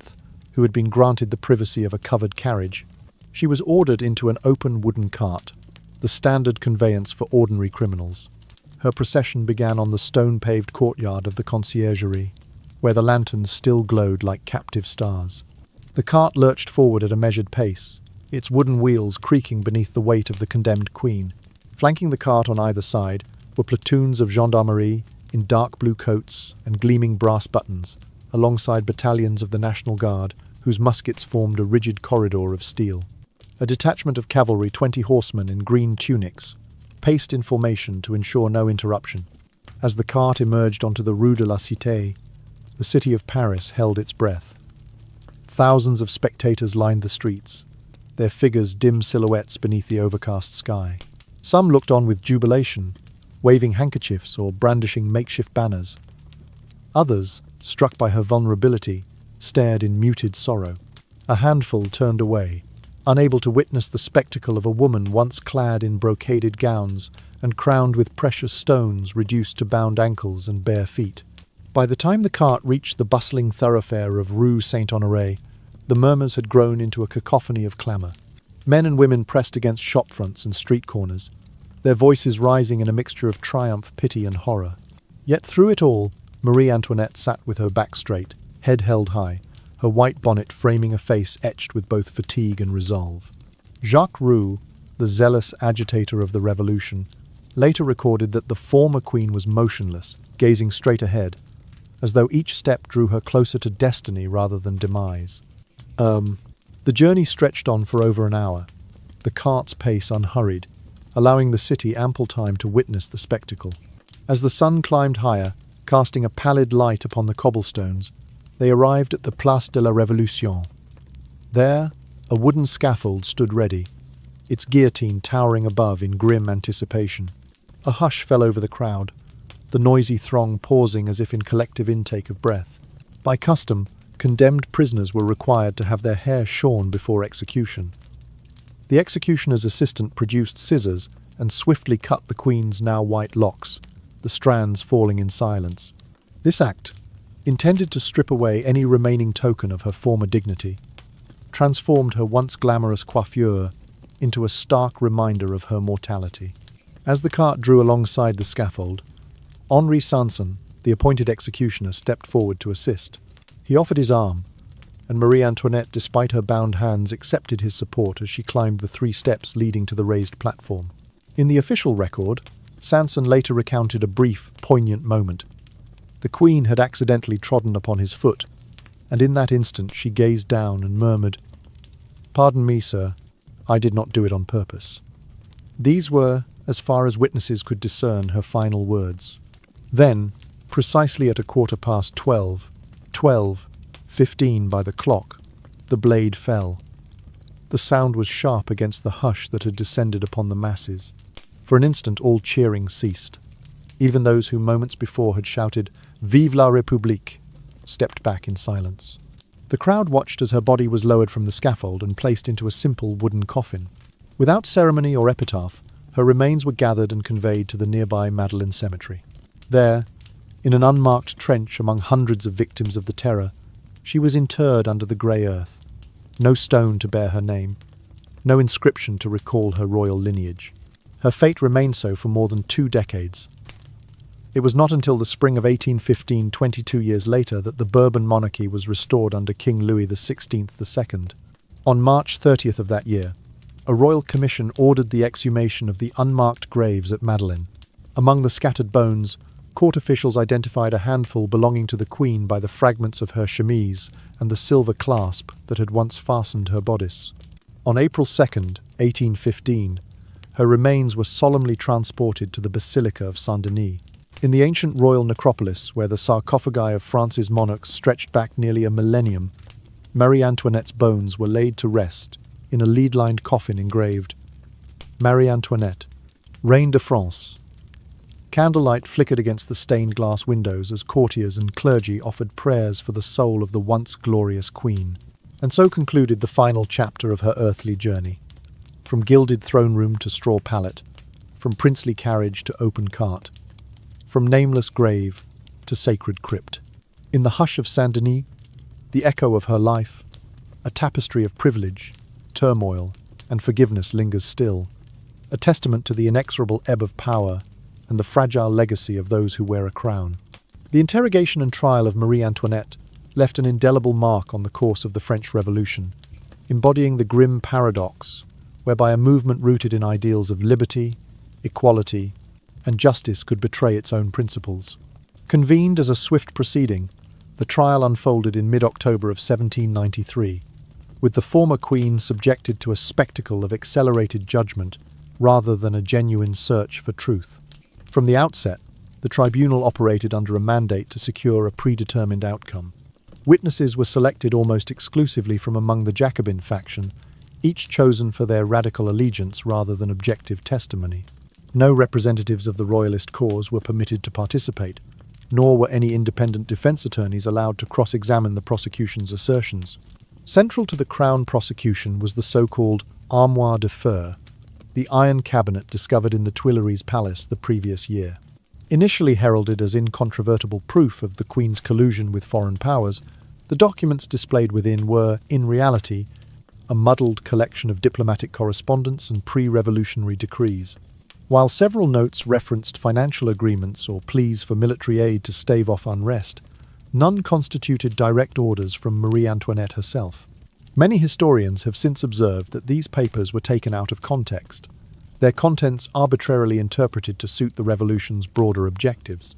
who had been granted the privacy of a covered carriage, she was ordered into an open wooden cart, the standard conveyance for ordinary criminals. Her procession began on the stone-paved courtyard of the conciergerie, where the lanterns still glowed like captive stars. The cart lurched forward at a measured pace, its wooden wheels creaking beneath the weight of the condemned queen. Flanking the cart on either side were platoons of gendarmerie in dark blue coats and gleaming brass buttons, alongside battalions of the National Guard, whose muskets formed a rigid corridor of steel. A detachment of cavalry, 20 horsemen in green tunics, paced in formation to ensure no interruption. As the cart emerged onto the Rue de la Cité, the city of Paris held its breath. Thousands of spectators lined the streets, their figures dim silhouettes beneath the overcast sky. Some looked on with jubilation, waving handkerchiefs or brandishing makeshift banners. Others, struck by her vulnerability, stared in muted sorrow. A handful turned away, unable to witness the spectacle of a woman once clad in brocaded gowns and crowned with precious stones reduced to bound ankles and bare feet. By the time the cart reached the bustling thoroughfare of Rue Saint-Honoré, the murmurs had grown into a cacophony of clamour. Men and women pressed against shop fronts and street corners, their voices rising in a mixture of triumph, pity and horror. Yet through it all, Marie Antoinette sat with her back straight, head held high, her white bonnet framing a face etched with both fatigue and resolve. Jacques Roux, the zealous agitator of the revolution, later recorded that the former queen was motionless, gazing straight ahead, as though each step drew her closer to destiny rather than demise. The journey stretched on for over an hour, the cart's pace unhurried, allowing the city ample time to witness the spectacle. As the sun climbed higher, casting a pallid light upon the cobblestones, they arrived at the Place de la Révolution. There, a wooden scaffold stood ready, its guillotine towering above in grim anticipation. A hush fell over the crowd, the noisy throng pausing as if in collective intake of breath. By custom, condemned prisoners were required to have their hair shorn before execution. The executioner's assistant produced scissors and swiftly cut the queen's now white locks, the strands falling in silence. This act, intended to strip away any remaining token of her former dignity, transformed her once glamorous coiffure into a stark reminder of her mortality. As the cart drew alongside the scaffold, Henri Sanson, the appointed executioner, stepped forward to assist. He offered his arm, and Marie Antoinette, despite her bound hands, accepted his support as she climbed the 3 steps leading to the raised platform. In the official record, Sanson later recounted a brief, poignant moment. The queen had accidentally trodden upon his foot, and in that instant she gazed down and murmured, "Pardon me, sir, I did not do it on purpose." These were, as far as witnesses could discern, her final words. Then, precisely at 12:15 by the clock, the blade fell. The sound was sharp against the hush that had descended upon the masses. For an instant all cheering ceased. Even those who moments before had shouted, "Vive la République!" stepped back in silence. The crowd watched as her body was lowered from the scaffold and placed into a simple wooden coffin. Without ceremony or epitaph, her remains were gathered and conveyed to the nearby Madeleine Cemetery. There, in an unmarked trench among hundreds of victims of the terror, she was interred under the grey earth. No stone to bear her name, no inscription to recall her royal lineage. Her fate remained so for more than 2 decades. It was not until the spring of 1815, 22 years later, that the Bourbon monarchy was restored under King Louis XVI II. On March 30th of that year, a royal commission ordered the exhumation of the unmarked graves at Madeleine. Among the scattered bones, court officials identified a handful belonging to the Queen by the fragments of her chemise and the silver clasp that had once fastened her bodice. On April 2nd, 1815, her remains were solemnly transported to the Basilica of Saint-Denis. In the ancient royal necropolis, where the sarcophagi of France's monarchs stretched back nearly a millennium, Marie Antoinette's bones were laid to rest in a lead-lined coffin engraved, "Marie Antoinette, Reine de France." Candlelight flickered against the stained glass windows as courtiers and clergy offered prayers for the soul of the once glorious queen. And so concluded the final chapter of her earthly journey. From gilded throne room to straw pallet, from princely carriage to open cart, from nameless grave to sacred crypt. In the hush of Saint-Denis, the echo of her life, a tapestry of privilege, turmoil, and forgiveness lingers still, a testament to the inexorable ebb of power and the fragile legacy of those who wear a crown. The interrogation and trial of Marie Antoinette left an indelible mark on the course of the French Revolution, embodying the grim paradox whereby a movement rooted in ideals of liberty, equality, and justice could betray its own principles. Convened as a swift proceeding, the trial unfolded in mid-October of 1793, with the former queen subjected to a spectacle of accelerated judgment rather than a genuine search for truth. From the outset, the tribunal operated under a mandate to secure a predetermined outcome. Witnesses were selected almost exclusively from among the Jacobin faction, each chosen for their radical allegiance rather than objective testimony. No representatives of the royalist cause were permitted to participate, nor were any independent defense attorneys allowed to cross-examine the prosecution's assertions. Central to the Crown prosecution was the so-called armoire de feu, the iron cabinet discovered in the Tuileries Palace the previous year. Initially heralded as incontrovertible proof of the Queen's collusion with foreign powers, the documents displayed within were, in reality, a muddled collection of diplomatic correspondence and pre-revolutionary decrees. While several notes referenced financial agreements or pleas for military aid to stave off unrest, none constituted direct orders from Marie Antoinette herself. Many historians have since observed that these papers were taken out of context, their contents arbitrarily interpreted to suit the revolution's broader objectives.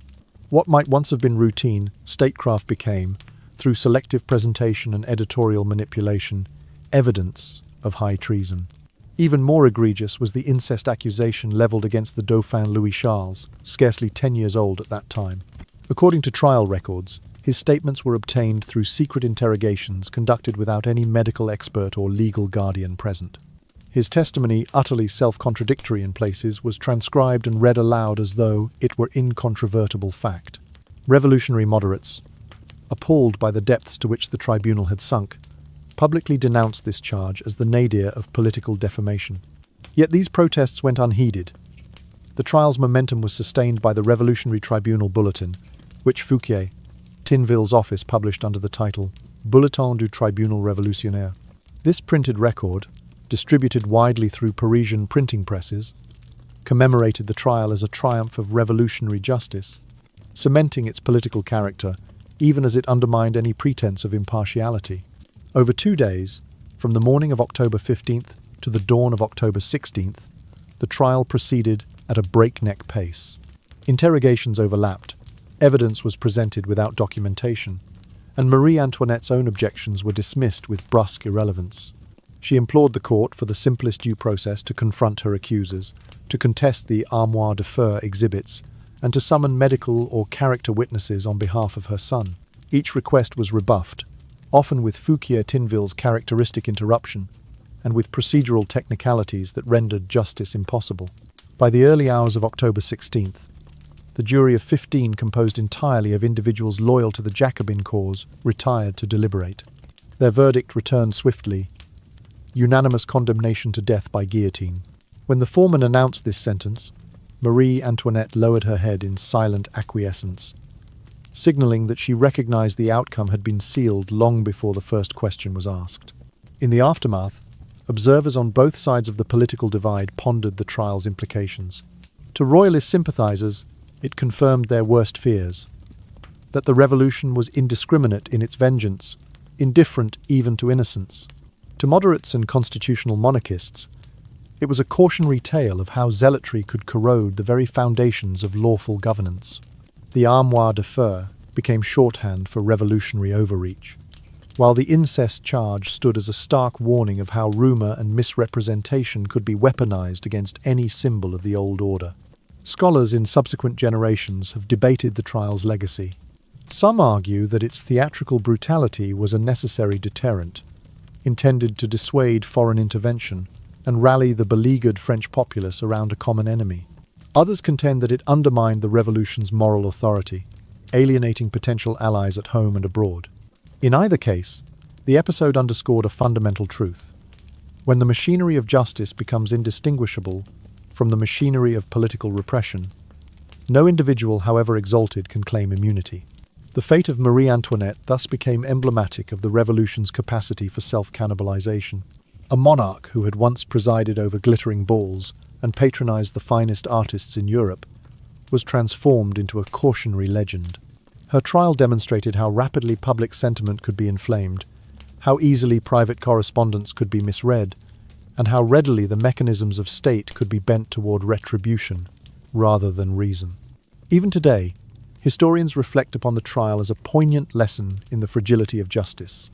What might once have been routine, statecraft became, through selective presentation and editorial manipulation, evidence of high treason. Even more egregious was the incest accusation leveled against the Dauphin Louis Charles, scarcely 10 years old at that time. According to trial records, his statements were obtained through secret interrogations conducted without any medical expert or legal guardian present. His testimony, utterly self-contradictory in places, was transcribed and read aloud as though it were incontrovertible fact. Revolutionary moderates, appalled by the depths to which the tribunal had sunk, publicly denounced this charge as the nadir of political defamation. Yet these protests went unheeded, The trial's momentum was sustained by the Revolutionary Tribunal Bulletin, which Fouquier, Tinville's office, published under the title Bulletin du Tribunal Révolutionnaire. This printed record, distributed widely through Parisian printing presses, commemorated the trial as a triumph of revolutionary justice, cementing its political character even as it undermined any pretense of impartiality. Over 2 days, from the morning of October 15th to the dawn of October 16th, the trial proceeded at a breakneck pace. Interrogations overlapped, evidence was presented without documentation, and Marie Antoinette's own objections were dismissed with brusque irrelevance. She implored the court for the simplest due process to confront her accusers, to contest the armoire de feu exhibits, and to summon medical or character witnesses on behalf of her son. Each request was rebuffed, often with Fouquier Tinville's characteristic interruption, and with procedural technicalities that rendered justice impossible. By the early hours of October 16th, the jury of 15, composed entirely of individuals loyal to the Jacobin cause, retired to deliberate. Their verdict returned swiftly: unanimous condemnation to death by guillotine. When the foreman announced this sentence, Marie Antoinette lowered her head in silent acquiescence, signaling that she recognized the outcome had been sealed long before the first question was asked. In the aftermath, observers on both sides of the political divide pondered the trial's implications. To royalist sympathizers, it confirmed their worst fears: that the revolution was indiscriminate in its vengeance, indifferent even to innocence. To moderates and constitutional monarchists, it was a cautionary tale of how zealotry could corrode the very foundations of lawful governance. The armoire de feu became shorthand for revolutionary overreach, while the incest charge stood as a stark warning of how rumour and misrepresentation could be weaponized against any symbol of the old order. Scholars in subsequent generations have debated the trial's legacy. Some argue that its theatrical brutality was a necessary deterrent, intended to dissuade foreign intervention and rally the beleaguered French populace around a common enemy. Others contend that it undermined the revolution's moral authority, alienating potential allies at home and abroad. In either case, the episode underscored a fundamental truth: when the machinery of justice becomes indistinguishable from the machinery of political repression, no individual, however exalted, can claim immunity. The fate of Marie Antoinette thus became emblematic of the revolution's capacity for self-cannibalization. A monarch who had once presided over glittering balls and patronized the finest artists in Europe was transformed into a cautionary legend. Her trial demonstrated how rapidly public sentiment could be inflamed, how easily private correspondence could be misread, and how readily the mechanisms of state could be bent toward retribution rather than reason. Even today, historians reflect upon the trial as a poignant lesson in the fragility of justice.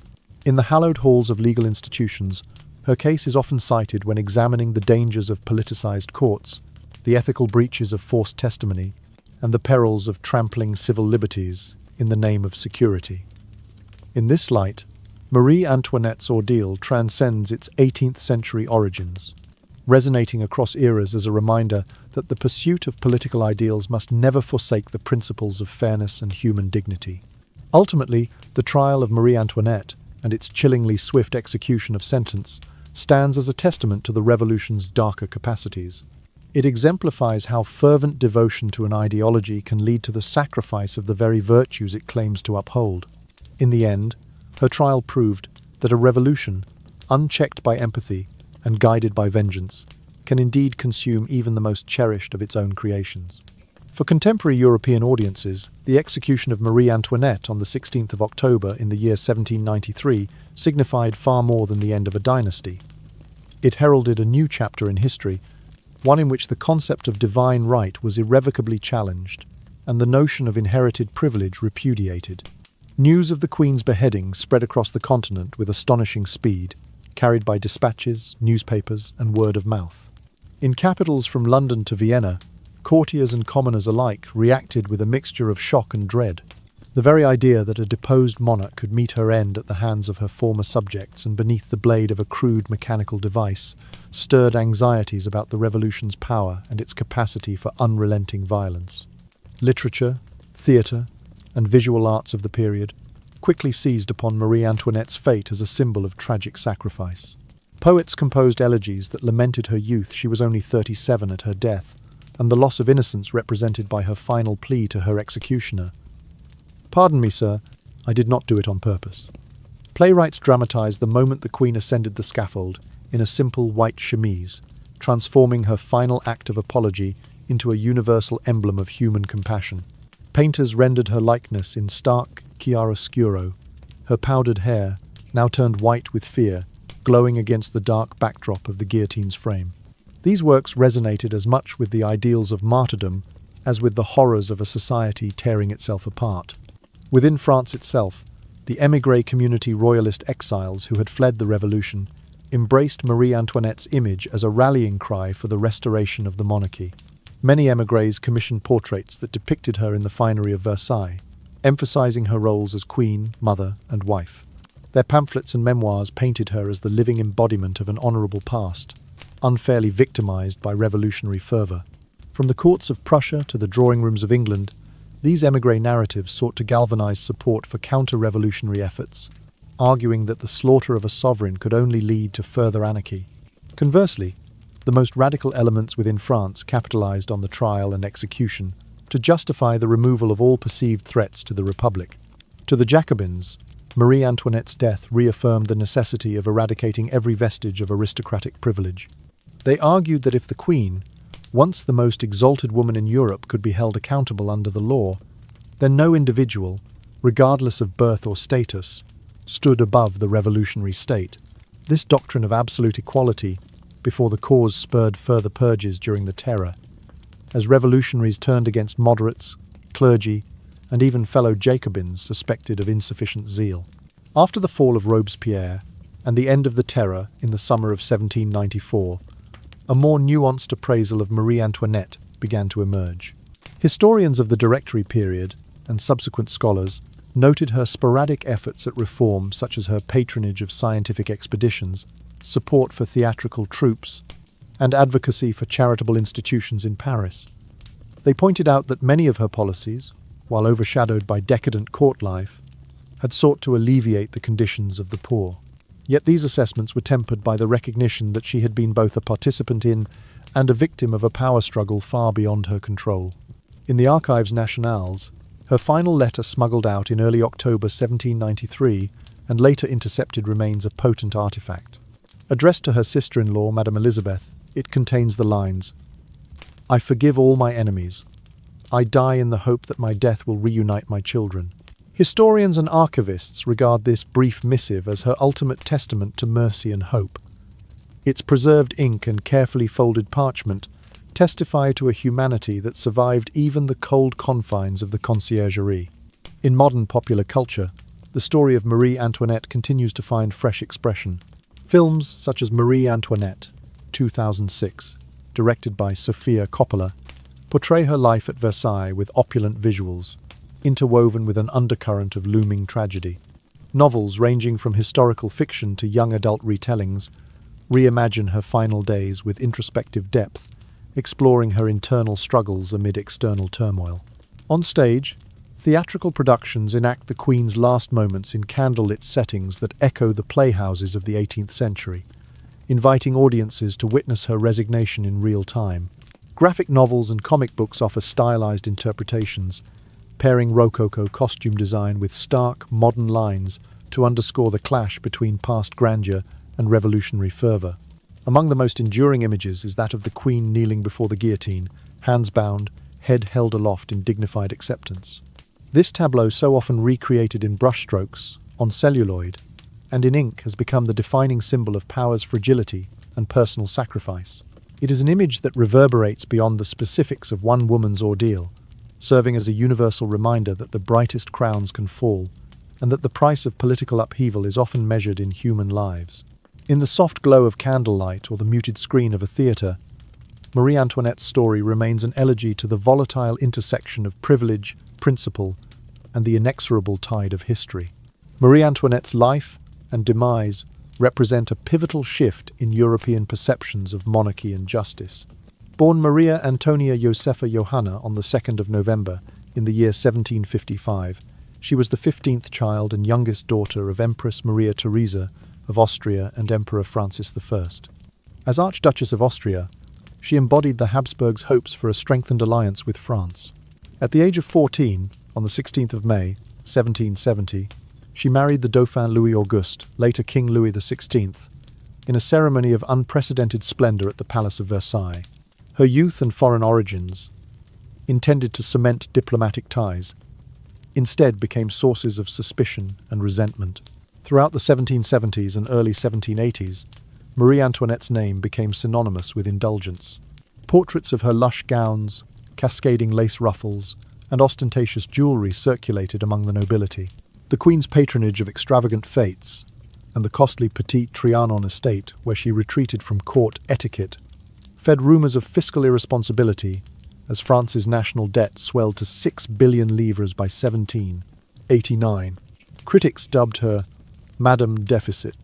In the hallowed halls of legal institutions, her case is often cited when examining the dangers of politicized courts, the ethical breaches of forced testimony, and the perils of trampling civil liberties in the name of security. In this light, Marie Antoinette's ordeal transcends its 18th century origins, resonating across eras as a reminder that the pursuit of political ideals must never forsake the principles of fairness and human dignity. Ultimately, the trial of Marie Antoinette and its chillingly swift execution of sentence stands as a testament to the revolution's darker capacities. It exemplifies how fervent devotion to an ideology can lead to the sacrifice of the very virtues it claims to uphold. In the end, her trial proved that a revolution, unchecked by empathy and guided by vengeance, can indeed consume even the most cherished of its own creations. For contemporary European audiences, the execution of Marie Antoinette on the 16th of October in the year 1793 signified far more than the end of a dynasty. It heralded a new chapter in history, one in which the concept of divine right was irrevocably challenged, and the notion of inherited privilege repudiated. News of the Queen's beheading spread across the continent with astonishing speed, carried by dispatches, newspapers, and word of mouth. In capitals from London to Vienna, courtiers and commoners alike reacted with a mixture of shock and dread. The very idea that a deposed monarch could meet her end at the hands of her former subjects and beneath the blade of a crude mechanical device stirred anxieties about the revolution's power and its capacity for unrelenting violence. Literature, theatre, and visual arts of the period quickly seized upon Marie Antoinette's fate as a symbol of tragic sacrifice. Poets composed elegies that lamented her youth. She was only 37 at her death, and the loss of innocence represented by her final plea to her executioner. "Pardon me, sir, I did not do it on purpose." Playwrights dramatized the moment the Queen ascended the scaffold in a simple white chemise, transforming her final act of apology into a universal emblem of human compassion. Painters rendered her likeness in stark chiaroscuro, her powdered hair, now turned white with fear, glowing against the dark backdrop of the guillotine's frame. These works resonated as much with the ideals of martyrdom as with the horrors of a society tearing itself apart. Within France itself, the émigré community royalist exiles who had fled the revolution embraced Marie Antoinette's image as a rallying cry for the restoration of the monarchy. Many émigrés commissioned portraits that depicted her in the finery of Versailles, emphasizing her roles as queen, mother, and wife. Their pamphlets and memoirs painted her as the living embodiment of an honorable past, unfairly victimized by revolutionary fervor. From the courts of Prussia to the drawing rooms of England, these émigré narratives sought to galvanize support for counter-revolutionary efforts, arguing that the slaughter of a sovereign could only lead to further anarchy. Conversely, the most radical elements within France capitalized on the trial and execution to justify the removal of all perceived threats to the Republic. To the Jacobins, Marie Antoinette's death reaffirmed the necessity of eradicating every vestige of aristocratic privilege. They argued that if the Queen, once the most exalted woman in Europe, could be held accountable under the law, then no individual, regardless of birth or status, stood above the revolutionary state. This doctrine of absolute equality before the cause spurred further purges during the Terror, as revolutionaries turned against moderates, clergy, and even fellow Jacobins suspected of insufficient zeal. After the fall of Robespierre and the end of the Terror in the summer of 1794, a more nuanced appraisal of Marie Antoinette began to emerge. Historians of the Directory period and subsequent scholars noted her sporadic efforts at reform, such as her patronage of scientific expeditions, support for theatrical troupes, and advocacy for charitable institutions in Paris. They pointed out that many of her policies, while overshadowed by decadent court life, had sought to alleviate the conditions of the poor. Yet these assessments were tempered by the recognition that she had been both a participant in and a victim of a power struggle far beyond her control. In the Archives Nationales, her final letter smuggled out in early October 1793 and later intercepted remains a potent artifact. Addressed to her sister-in-law, Madame Elizabeth, it contains the lines, "I forgive all my enemies. I die in the hope that my death will reunite my children." Historians and archivists regard this brief missive as her ultimate testament to mercy and hope. Its preserved ink and carefully folded parchment testify to a humanity that survived even the cold confines of the conciergerie. In modern popular culture, the story of Marie Antoinette continues to find fresh expression. Films such as Marie Antoinette, 2006, directed by Sofia Coppola, portray her life at Versailles with opulent visuals, interwoven with an undercurrent of looming tragedy. Novels ranging from historical fiction to young adult retellings reimagine her final days with introspective depth, exploring her internal struggles amid external turmoil. On stage, theatrical productions enact the Queen's last moments in candlelit settings that echo the playhouses of the 18th century, inviting audiences to witness her resignation in real time. Graphic novels and comic books offer stylized interpretations, pairing Rococo costume design with stark, modern lines to underscore the clash between past grandeur and revolutionary fervor. Among the most enduring images is that of the Queen kneeling before the guillotine, hands bound, head held aloft in dignified acceptance. This tableau, so often recreated in brushstrokes, on celluloid, and in ink, has become the defining symbol of power's fragility and personal sacrifice. It is an image that reverberates beyond the specifics of one woman's ordeal, serving as a universal reminder that the brightest crowns can fall, and that the price of political upheaval is often measured in human lives. In the soft glow of candlelight or the muted screen of a theatre, Marie Antoinette's story remains an elegy to the volatile intersection of privilege, principle, and the inexorable tide of history. Marie Antoinette's life and demise represent a pivotal shift in European perceptions of monarchy and justice. Born Maria Antonia Josefa Johanna on the 2nd of November in the year 1755, she was the 15th child and youngest daughter of Empress Maria Theresa of Austria and Emperor Francis I. As Archduchess of Austria, She embodied the Habsburgs' hopes for a strengthened alliance with France. At the age of 14, on the 16th of May, 1770, she married the Dauphin Louis Auguste, later King Louis XVI, in a ceremony of unprecedented splendor at the Palace of Versailles. Her youth and foreign origins, intended to cement diplomatic ties, instead became sources of suspicion and resentment. Throughout the 1770s and early 1780s, Marie Antoinette's name became synonymous with indulgence. Portraits of her lush gowns, cascading lace ruffles, and ostentatious jewelry circulated among the nobility. The Queen's patronage of extravagant fêtes, and the costly Petit Trianon estate, where she retreated from court etiquette, fed rumours of fiscal irresponsibility as France's national debt swelled to 6 billion livres by 1789. Critics dubbed her Madame Deficit,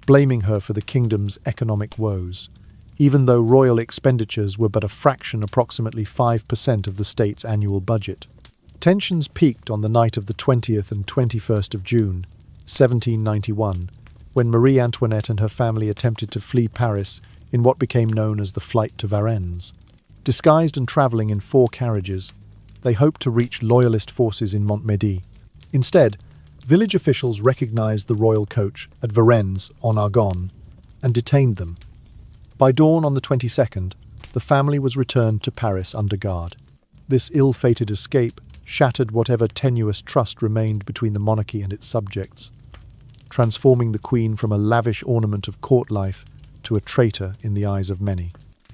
blaming her for the kingdom's economic woes, even though royal expenditures were but a fraction, approximately 5% of the state's annual budget. Tensions peaked on the night of the 20th and 21st of June, 1791, when Marie Antoinette and her family attempted to flee Paris in what became known as the Flight to Varennes. Disguised and travelling in 4 carriages, they hoped to reach loyalist forces in Montmedy. Instead, village officials recognized the royal coach at Varennes en Argonne and detained them. By dawn on the 22nd, the family was returned to Paris under guard. This ill-fated escape shattered whatever tenuous trust remained between the monarchy and its subjects, transforming the Queen from a lavish ornament of court life to a traitor in the eyes of many.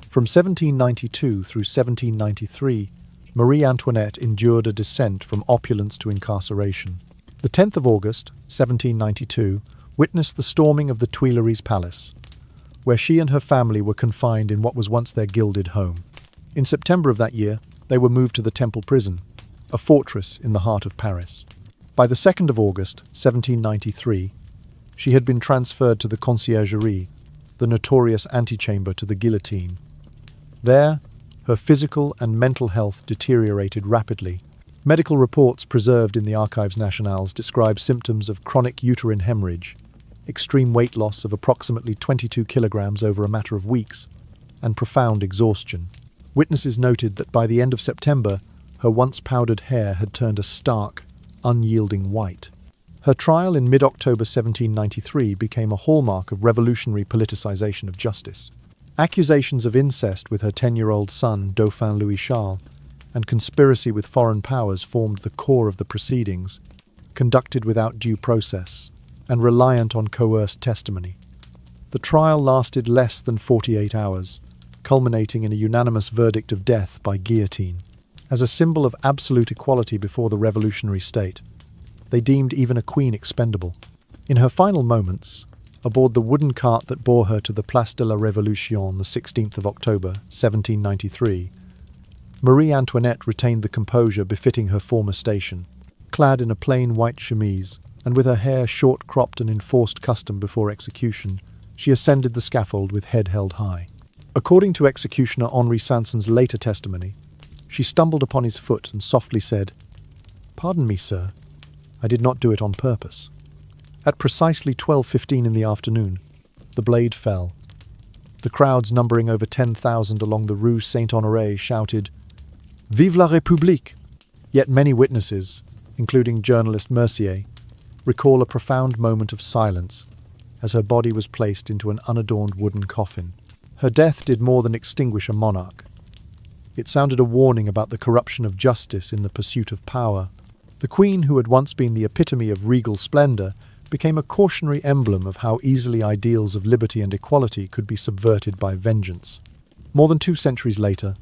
From 1792 through 1793, Marie Antoinette endured a descent from opulence to incarceration. The 10th of August, 1792, witnessed the storming of the Tuileries Palace, where she and her family were confined in what was once their gilded home. In September of that year, they were moved to the Temple Prison, a fortress in the heart of Paris. By the 2nd of August, 1793, she had been transferred to the Conciergerie, the notorious antechamber to the guillotine. There, her physical and mental health deteriorated rapidly. Medical reports preserved in the Archives Nationales describe symptoms of chronic uterine hemorrhage, extreme weight loss of approximately 22 kilograms over a matter of weeks, and profound exhaustion. Witnesses noted that by the end of September, her once powdered hair had turned a stark, unyielding white. Her trial in mid-October 1793 became a hallmark of revolutionary politicization of justice. Accusations of incest with her 10-year-old son, Dauphin Louis Charles, and conspiracy with foreign powers formed the core of the proceedings, conducted without due process and reliant on coerced testimony. The trial lasted less than 48 hours, culminating in a unanimous verdict of death by guillotine. As a symbol of absolute equality before the revolutionary state, they deemed even a queen expendable. In her final moments, aboard the wooden cart that bore her to the Place de la Révolution on the 16th of October, 1793, Marie Antoinette retained the composure befitting her former station. Clad in a plain white chemise, and with her hair short-cropped and enforced custom before execution, she ascended the scaffold with head held high. According to executioner Henri Sanson's later testimony, she stumbled upon his foot and softly said, "Pardon me, sir, I did not do it on purpose." At precisely 12:15 in the afternoon, the blade fell. The crowds, numbering over 10,000 along the Rue Saint-Honoré, shouted, "Vive la République!" Yet many witnesses, including journalist Mercier, recall a profound moment of silence as her body was placed into an unadorned wooden coffin. Her death did more than extinguish a monarch. It sounded a warning about the corruption of justice in the pursuit of power. The Queen, who had once been the epitome of regal splendor, became a cautionary emblem of how easily ideals of liberty and equality could be subverted by vengeance. More than 2 centuries later,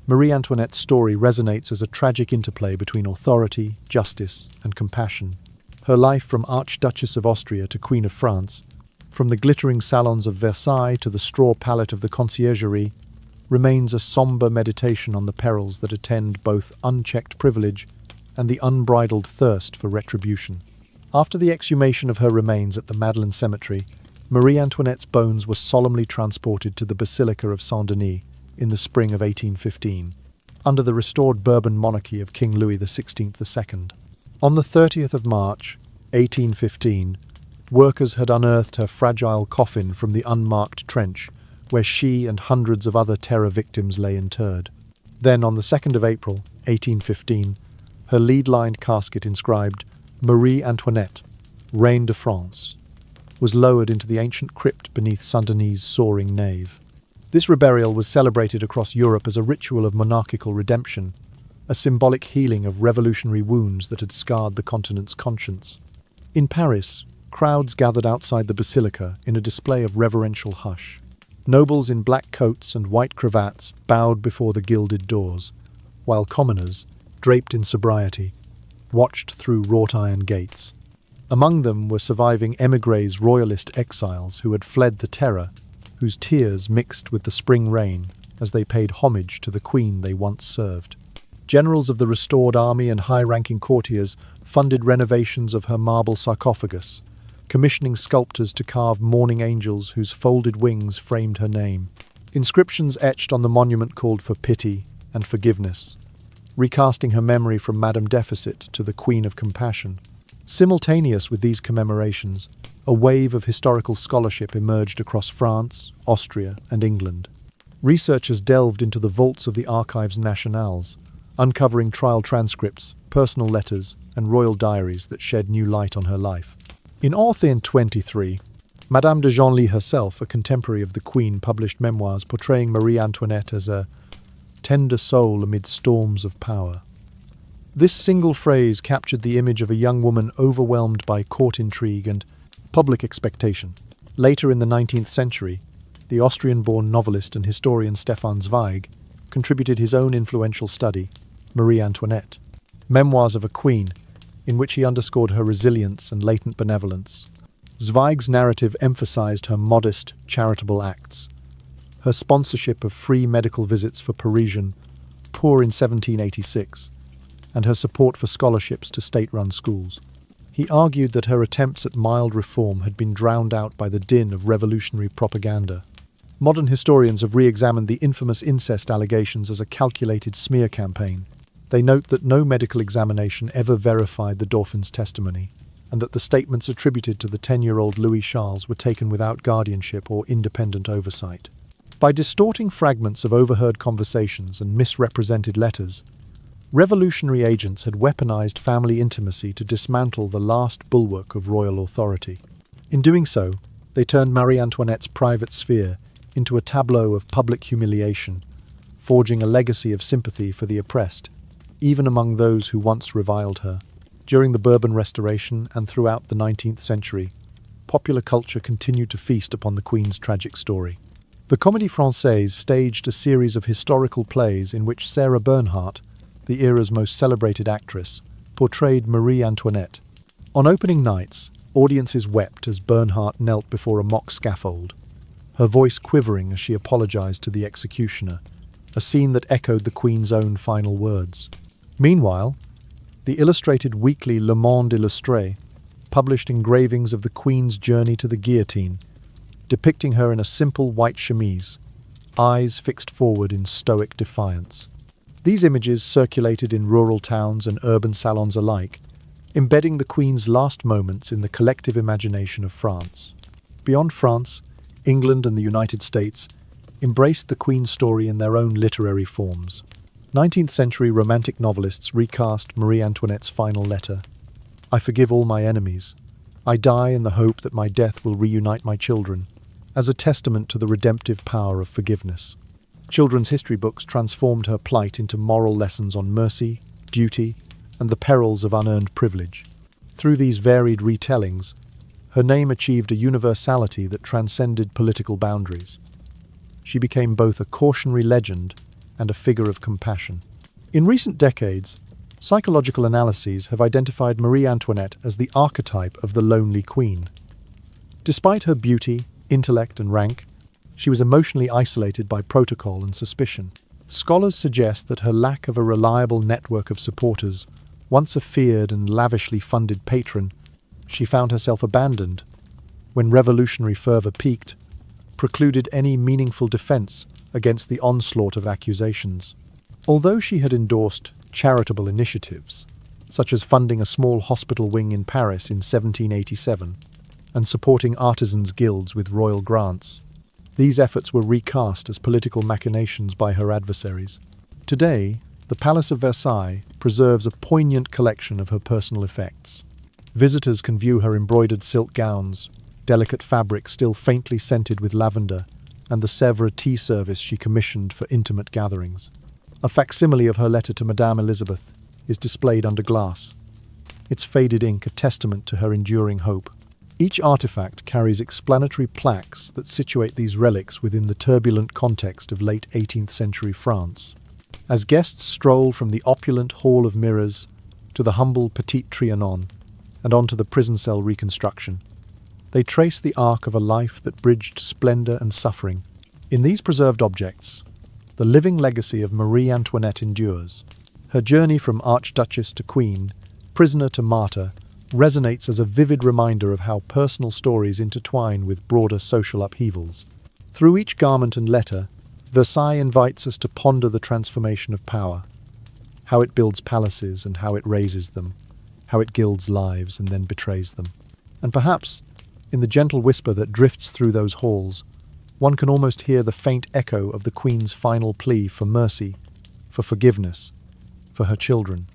Marie Antoinette's story resonates as a tragic interplay between authority, justice, and compassion. Her life from Archduchess of Austria to Queen of France, from the glittering salons of Versailles to the straw pallet of the Conciergerie, remains a sombre meditation on the perils that attend both unchecked privilege and the unbridled thirst for retribution. After the exhumation of her remains at the Madeleine Cemetery, Marie Antoinette's bones were solemnly transported to the Basilica of Saint-Denis in the spring of 1815, under the restored Bourbon monarchy of King Louis XVI II. On the 30th of March, 1815, workers had unearthed her fragile coffin from the unmarked trench where she and hundreds of other terror victims lay interred. Then, on the 2nd of April, 1815, her lead-lined casket inscribed Marie Antoinette, Reine de France, was lowered into the ancient crypt beneath Saint-Denis' soaring nave. This reburial was celebrated across Europe as a ritual of monarchical redemption, a symbolic healing of revolutionary wounds that had scarred the continent's conscience. In Paris, crowds gathered outside the basilica in a display of reverential hush. Nobles in black coats and white cravats bowed before the gilded doors, while commoners, draped in sobriety, watched through wrought-iron gates. Among them were surviving émigrés royalist exiles who had fled the terror, whose tears mixed with the spring rain as they paid homage to the queen they once served. Generals of the restored army and high-ranking courtiers funded renovations of her marble sarcophagus, commissioning sculptors to carve mourning angels whose folded wings framed her name. Inscriptions etched on the monument called for pity and forgiveness, recasting her memory from Madame Deficit to the Queen of Compassion. Simultaneous with these commemorations, a wave of historical scholarship emerged across France, Austria, and England. Researchers delved into the vaults of the Archives Nationales, uncovering trial transcripts, personal letters, and royal diaries that shed new light on her life. In 1823, Madame de Genlis herself, a contemporary of the Queen, published memoirs portraying Marie Antoinette as a tender soul amid storms of power. This single phrase captured the image of a young woman overwhelmed by court intrigue and public expectation. Later in the 19th century, the Austrian-born novelist and historian Stefan Zweig contributed his own influential study, Marie Antoinette, Memoirs of a Queen, in which he underscored her resilience and latent benevolence. Zweig's narrative emphasized her modest, charitable acts, her sponsorship of free medical visits for Parisian poor in 1786, and her support for scholarships to state-run schools. He argued that her attempts at mild reform had been drowned out by the din of revolutionary propaganda. Modern historians have re-examined the infamous incest allegations as a calculated smear campaign. They note that no medical examination ever verified the Dauphin's testimony, and that the statements attributed to the 10-year-old Louis Charles were taken without guardianship or independent oversight. By distorting fragments of overheard conversations and misrepresented letters, revolutionary agents had weaponized family intimacy to dismantle the last bulwark of royal authority. In doing so, they turned Marie Antoinette's private sphere into a tableau of public humiliation, forging a legacy of sympathy for the oppressed, even among those who once reviled her. During the Bourbon Restoration and throughout the 19th century, popular culture continued to feast upon the Queen's tragic story. The Comédie Française staged a series of historical plays in which Sarah Bernhardt, the era's most celebrated actress, portrayed Marie Antoinette. On opening nights, audiences wept as Bernhardt knelt before a mock scaffold, her voice quivering as she apologized to the executioner, a scene that echoed the Queen's own final words. Meanwhile, the illustrated weekly Le Monde Illustré published engravings of the Queen's journey to the guillotine, depicting her in a simple white chemise, eyes fixed forward in stoic defiance. These images circulated in rural towns and urban salons alike, embedding the Queen's last moments in the collective imagination of France. Beyond France, England and the United States embraced the Queen's story in their own literary forms. 19th-century romantic novelists recast Marie Antoinette's final letter. "I forgive all my enemies. I die in the hope that my death will reunite my children," as a testament to the redemptive power of forgiveness. Children's history books transformed her plight into moral lessons on mercy, duty, and the perils of unearned privilege. Through these varied retellings, her name achieved a universality that transcended political boundaries. She became both a cautionary legend and a figure of compassion. In recent decades, psychological analyses have identified Marie Antoinette as the archetype of the lonely queen. Despite her beauty, intellect, and rank, she was emotionally isolated by protocol and suspicion. Scholars suggest that her lack of a reliable network of supporters, once a feared and lavishly funded patron, she found herself abandoned when revolutionary fervor peaked, precluded any meaningful defense against the onslaught of accusations. Although she had endorsed charitable initiatives, such as funding a small hospital wing in Paris in 1787 and supporting artisans' guilds with royal grants, These efforts were recast as political machinations by her adversaries. Today, the Palace of Versailles preserves a poignant collection of her personal effects. Visitors can view her embroidered silk gowns, delicate fabric still faintly scented with lavender, and the Sèvres tea service she commissioned for intimate gatherings. A facsimile of her letter to Madame Elizabeth is displayed under glass, its faded ink a testament to her enduring hope. Each artifact carries explanatory plaques that situate these relics within the turbulent context of late 18th century France. As guests stroll from the opulent Hall of Mirrors to the humble Petit Trianon and onto the prison cell reconstruction, they trace the arc of a life that bridged splendor and suffering. In these preserved objects, the living legacy of Marie Antoinette endures. Her journey from Archduchess to Queen, prisoner to martyr, resonates as a vivid reminder of how personal stories intertwine with broader social upheavals. Through each garment and letter, Versailles invites us to ponder the transformation of power, how it builds palaces and how it raises them, how it gilds lives and then betrays them. And perhaps, in the gentle whisper that drifts through those halls, one can almost hear the faint echo of the Queen's final plea for mercy, for forgiveness, for her children.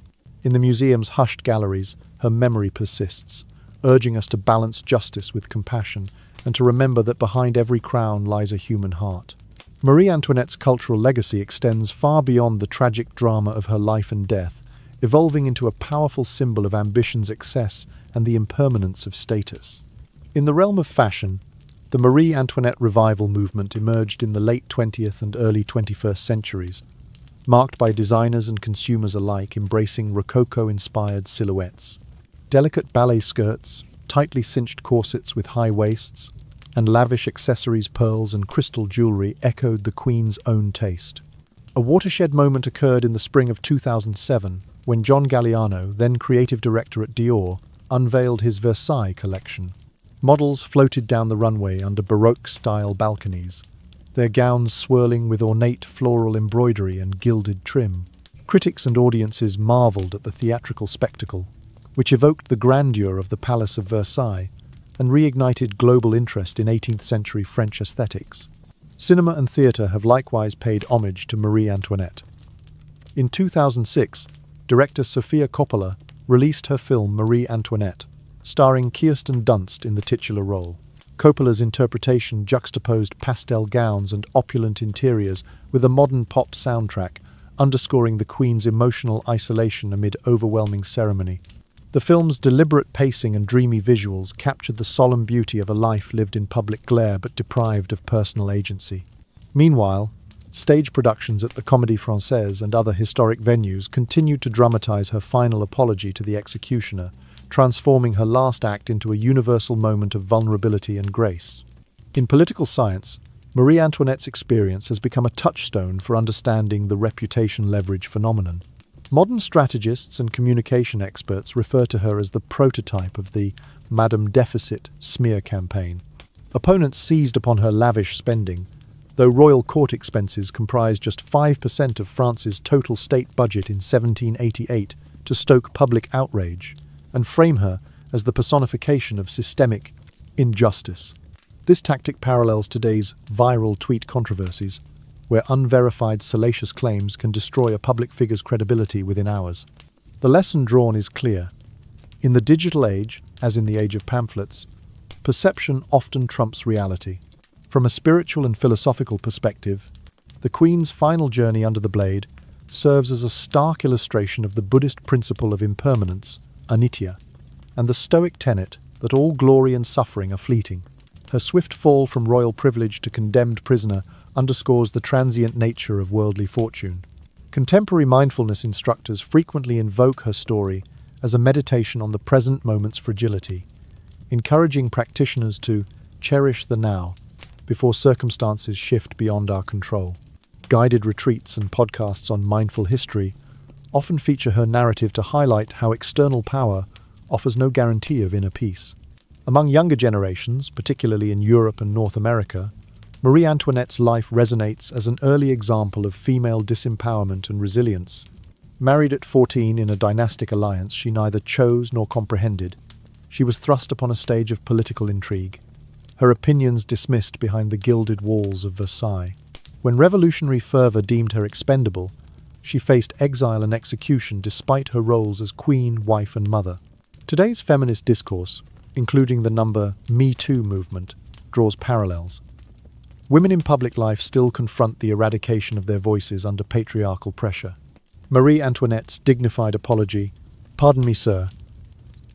In the museum's hushed galleries, her memory persists, urging us to balance justice with compassion and to remember that behind every crown lies a human heart. Marie Antoinette's cultural legacy extends far beyond the tragic drama of her life and death, evolving into a powerful symbol of ambition's excess and the impermanence of status. In the realm of fashion, the Marie Antoinette revival movement emerged in the late 20th and early 21st centuries, marked by designers and consumers alike embracing Rococo-inspired silhouettes. Delicate ballet skirts, tightly cinched corsets with high waists, and lavish accessories, pearls, and crystal jewelry echoed the Queen's own taste. A watershed moment occurred in the spring of 2007 when John Galliano, then creative director at Dior, unveiled his Versailles collection. Models floated down the runway under Baroque-style balconies, their gowns swirling with ornate floral embroidery and gilded trim. Critics and audiences marveled at the theatrical spectacle, which evoked the grandeur of the Palace of Versailles and reignited global interest in 18th century French aesthetics. Cinema and theatre have likewise paid homage to Marie Antoinette. In 2006, director Sofia Coppola released her film Marie Antoinette, starring Kirsten Dunst in the titular role. Coppola's interpretation juxtaposed pastel gowns and opulent interiors with a modern pop soundtrack, underscoring the Queen's emotional isolation amid overwhelming ceremony. The film's deliberate pacing and dreamy visuals captured the solemn beauty of a life lived in public glare but deprived of personal agency. Meanwhile, stage productions at the Comédie Française and other historic venues continued to dramatize her final apology to the executioner, transforming her last act into a universal moment of vulnerability and grace. In political science, Marie Antoinette's experience has become a touchstone for understanding the reputation leverage phenomenon. Modern strategists and communication experts refer to her as the prototype of the Madame Deficit smear campaign. Opponents seized upon her lavish spending, though royal court expenses comprised just 5% of France's total state budget in 1788, to stoke public outrage and frame her as the personification of systemic injustice. This tactic parallels today's viral tweet controversies, where unverified salacious claims can destroy a public figure's credibility within hours. The lesson drawn is clear. In the digital age, as in the age of pamphlets, perception often trumps reality. From a spiritual and philosophical perspective, the Queen's final journey under the blade serves as a stark illustration of the Buddhist principle of impermanence, anitya, and the Stoic tenet that all glory and suffering are fleeting. Her swift fall from royal privilege to condemned prisoner underscores the transient nature of worldly fortune. Contemporary mindfulness instructors frequently invoke her story as a meditation on the present moment's fragility, encouraging practitioners to cherish the now before circumstances shift beyond our control. Guided retreats and podcasts on mindful history often feature her narrative to highlight how external power offers no guarantee of inner peace. Among younger generations, particularly in Europe and North America, Marie Antoinette's life resonates as an early example of female disempowerment and resilience. Married at 14 in a dynastic alliance she neither chose nor comprehended, she was thrust upon a stage of political intrigue. her opinions dismissed behind the gilded walls of Versailles. When revolutionary fervour deemed her expendable, she faced exile and execution despite her roles as queen, wife and mother. Today's feminist discourse, including the Me Too movement, draws parallels. Women in public life still confront the eradication of their voices under patriarchal pressure. Marie Antoinette's dignified apology, "Pardon me, sir,"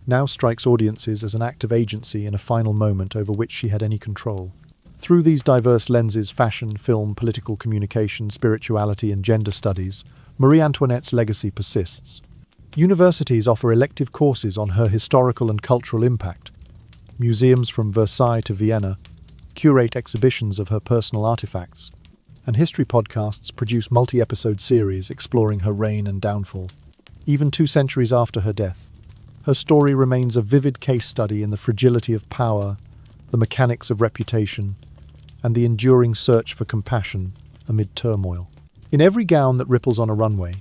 now strikes audiences as an act of agency in a final moment over which she had any control. Through these diverse lenses, fashion, film, political communication, spirituality and gender studies, Marie Antoinette's legacy persists. Universities offer elective courses on her historical and cultural impact. Museums from Versailles to Vienna curate exhibitions of her personal artifacts, and history podcasts produce multi-episode series exploring her reign and downfall. Even 2 centuries after her death, her story remains a vivid case study in the fragility of power, the mechanics of reputation, and the enduring search for compassion amid turmoil. In every gown that ripples on a runway,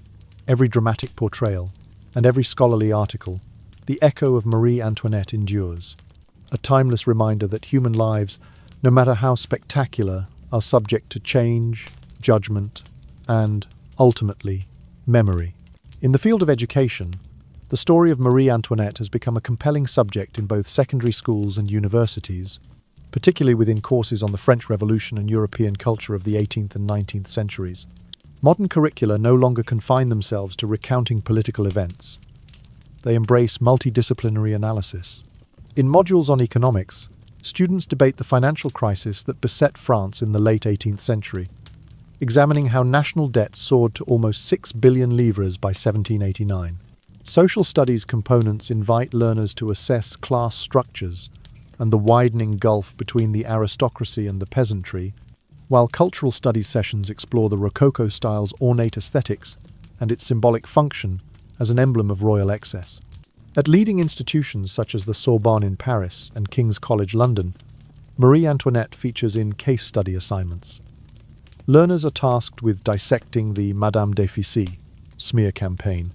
every dramatic portrayal, and every scholarly article, the echo of Marie Antoinette endures, a timeless reminder that human lives, no matter how spectacular, are subject to change, judgment, and, ultimately, memory. In the field of education, the story of Marie Antoinette has become a compelling subject in both secondary schools and universities, particularly within courses on the French Revolution and European culture of the 18th and 19th centuries. Modern curricula no longer confine themselves to recounting political events. They embrace multidisciplinary analysis. In modules on economics, students debate the financial crisis that beset France in the late 18th century, examining how national debt soared to almost 6 billion livres by 1789. Social studies components invite learners to assess class structures and the widening gulf between the aristocracy and the peasantry, while cultural studies sessions explore the Rococo style's ornate aesthetics and its symbolic function as an emblem of royal excess. At leading institutions such as the Sorbonne in Paris and King's College London, Marie Antoinette features in case study assignments. Learners are tasked with dissecting the Madame Déficit smear campaign,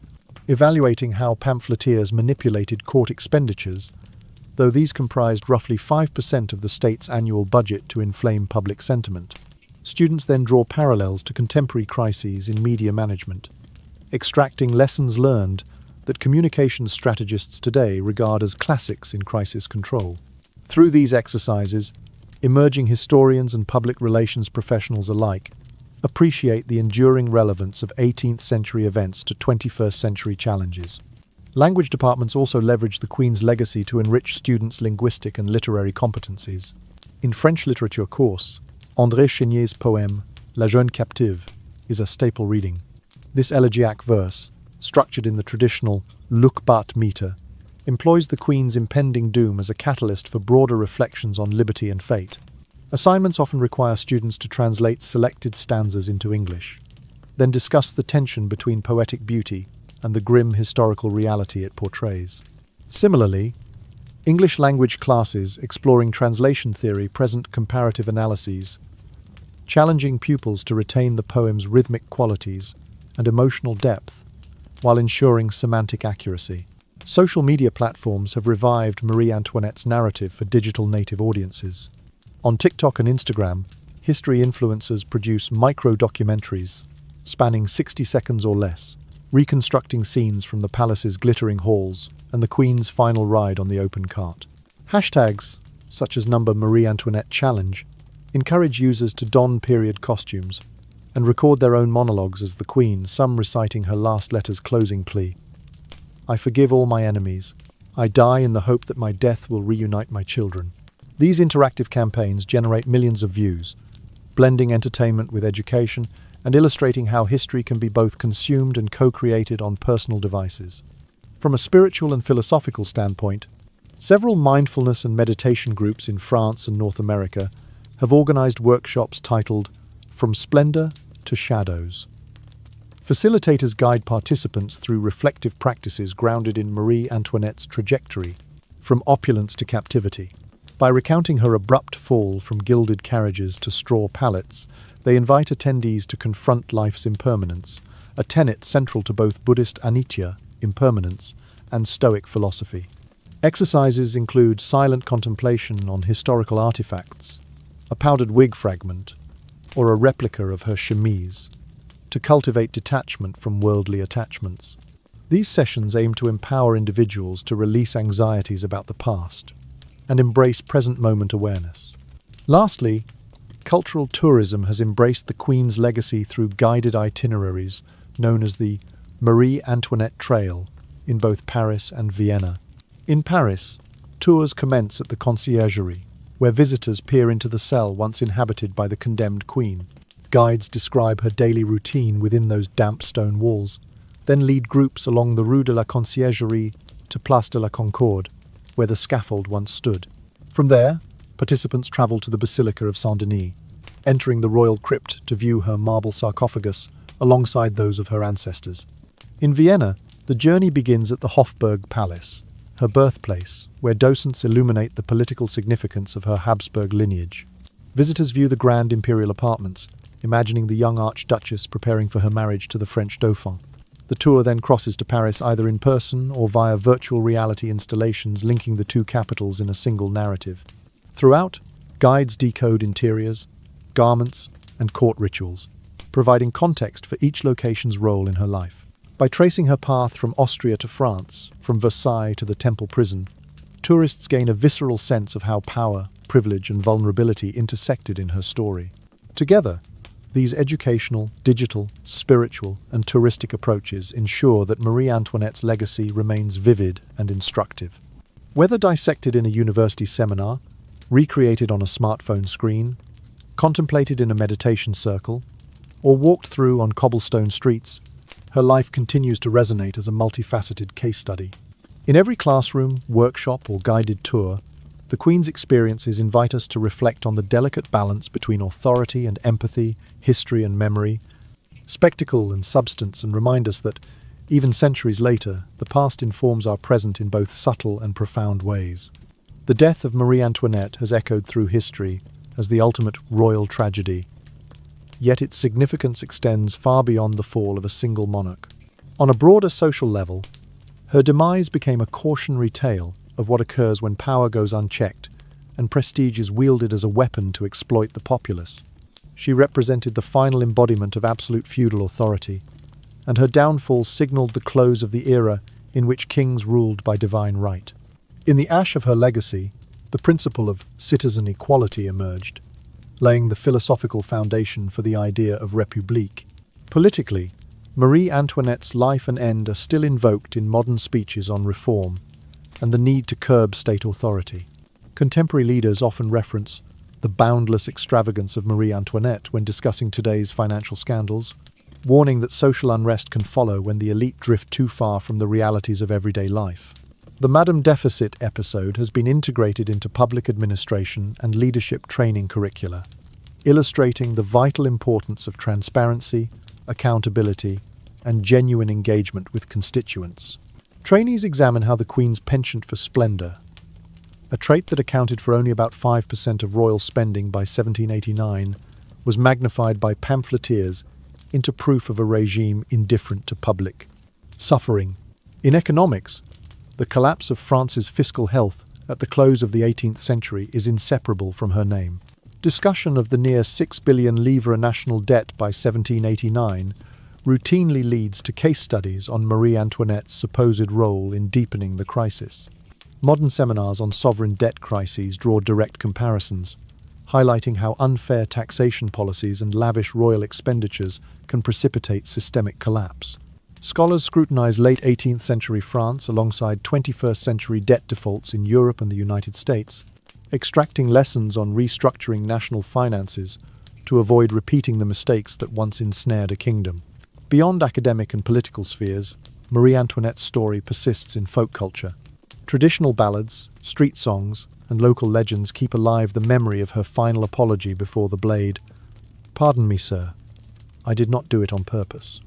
evaluating how pamphleteers manipulated court expenditures, though these comprised roughly 5% of the state's annual budget to inflame public sentiment. Students then draw parallels to contemporary crises in media management, extracting lessons learned that communications strategists today regard as classics in crisis control. Through these exercises, emerging historians and public relations professionals alike appreciate the enduring relevance of 18th century events to 21st century challenges. Language departments also leverage the Queen's legacy to enrich students' linguistic and literary competencies. In French literature course, André Chénier's poem La Jeune Captive is a staple reading. This elegiac verse, structured in the traditional look-bat meter, employs the Queen's impending doom as a catalyst for broader reflections on liberty and fate. Assignments often require students to translate selected stanzas into English, then discuss the tension between poetic beauty and the grim historical reality it portrays. Similarly, English language classes exploring translation theory present comparative analyses, challenging pupils to retain the poem's rhythmic qualities and emotional depth while ensuring semantic accuracy. Social media platforms have revived Marie Antoinette's narrative for digital native audiences. On TikTok and Instagram, history influencers produce micro-documentaries spanning 60 seconds or less, reconstructing scenes from the palace's glittering halls and the Queen's final ride on the open cart. Hashtags, such as Marie Antoinette Challenge, encourage users to don period costumes and record their own monologues as the Queen, some reciting her last letter's closing plea. "I forgive all my enemies. I die in the hope that my death will reunite my children." These interactive campaigns generate millions of views, blending entertainment with education and illustrating how history can be both consumed and co-created on personal devices. From a spiritual and philosophical standpoint, several mindfulness and meditation groups in France and North America have organized workshops titled From Splendor to Shadows. Facilitators guide participants through reflective practices grounded in Marie Antoinette's trajectory, from opulence to captivity. By recounting her abrupt fall from gilded carriages to straw pallets, they invite attendees to confront life's impermanence, a tenet central to both Buddhist anicca, impermanence, and Stoic philosophy. Exercises include silent contemplation on historical artifacts, a powdered wig fragment, or a replica of her chemise, to cultivate detachment from worldly attachments. These sessions aim to empower individuals to release anxieties about the past and embrace present-moment awareness. Lastly, cultural tourism has embraced the Queen's legacy through guided itineraries known as the Marie Antoinette Trail in both Paris and Vienna. In Paris, tours commence at the Conciergerie, where visitors peer into the cell once inhabited by the condemned Queen. Guides describe her daily routine within those damp stone walls, then lead groups along the Rue de la Conciergerie to Place de la Concorde, where the scaffold once stood. From there, participants travel to the Basilica of Saint-Denis, entering the royal crypt to view her marble sarcophagus alongside those of her ancestors. In Vienna, the journey begins at the Hofburg Palace, her birthplace, where docents illuminate the political significance of her Habsburg lineage. Visitors view the grand imperial apartments, imagining the young Archduchess preparing for her marriage to the French Dauphin. The tour then crosses to Paris either in person or via virtual reality installations linking the two capitals in a single narrative. Throughout, guides decode interiors, garments, and court rituals, providing context for each location's role in her life. By tracing her path from Austria to France, from Versailles to the Temple prison, tourists gain a visceral sense of how power, privilege, and vulnerability intersected in her story. Together, these educational, digital, spiritual, and touristic approaches ensure that Marie Antoinette's legacy remains vivid and instructive. Whether dissected in a university seminar, recreated on a smartphone screen, contemplated in a meditation circle, or walked through on cobblestone streets, her life continues to resonate as a multifaceted case study. In every classroom, workshop, or guided tour, the Queen's experiences invite us to reflect on the delicate balance between authority and empathy, history and memory, spectacle and substance, and remind us that, even centuries later, the past informs our present in both subtle and profound ways. The death of Marie Antoinette has echoed through history as the ultimate royal tragedy, yet its significance extends far beyond the fall of a single monarch. On a broader social level, her demise became a cautionary tale of what occurs when power goes unchecked and prestige is wielded as a weapon to exploit the populace. She represented the final embodiment of absolute feudal authority, and her downfall signaled the close of the era in which kings ruled by divine right. In the ash of her legacy, the principle of citizen equality emerged, laying the philosophical foundation for the idea of république. Politically, Marie Antoinette's life and end are still invoked in modern speeches on reform and the need to curb state authority. Contemporary leaders often reference the boundless extravagance of Marie Antoinette when discussing today's financial scandals, warning that social unrest can follow when the elite drift too far from the realities of everyday life. The Madame Deficit episode has been integrated into public administration and leadership training curricula, illustrating the vital importance of transparency, accountability, and genuine engagement with constituents. Trainees examine how the Queen's penchant for splendour, a trait that accounted for only about 5% of royal spending by 1789, was magnified by pamphleteers into proof of a regime indifferent to public suffering. In economics, the collapse of France's fiscal health at the close of the 18th century is inseparable from her name. Discussion of the near 6 billion livres national debt by 1789 routinely leads to case studies on Marie Antoinette's supposed role in deepening the crisis. Modern seminars on sovereign debt crises draw direct comparisons, highlighting how unfair taxation policies and lavish royal expenditures can precipitate systemic collapse. Scholars scrutinize late 18th century France alongside 21st century debt defaults in Europe and the United States, extracting lessons on restructuring national finances to avoid repeating the mistakes that once ensnared a kingdom. Beyond academic and political spheres, Marie Antoinette's story persists in folk culture. Traditional ballads, street songs, and local legends keep alive the memory of her final apology before the blade. "Pardon me, sir. I did not do it on purpose."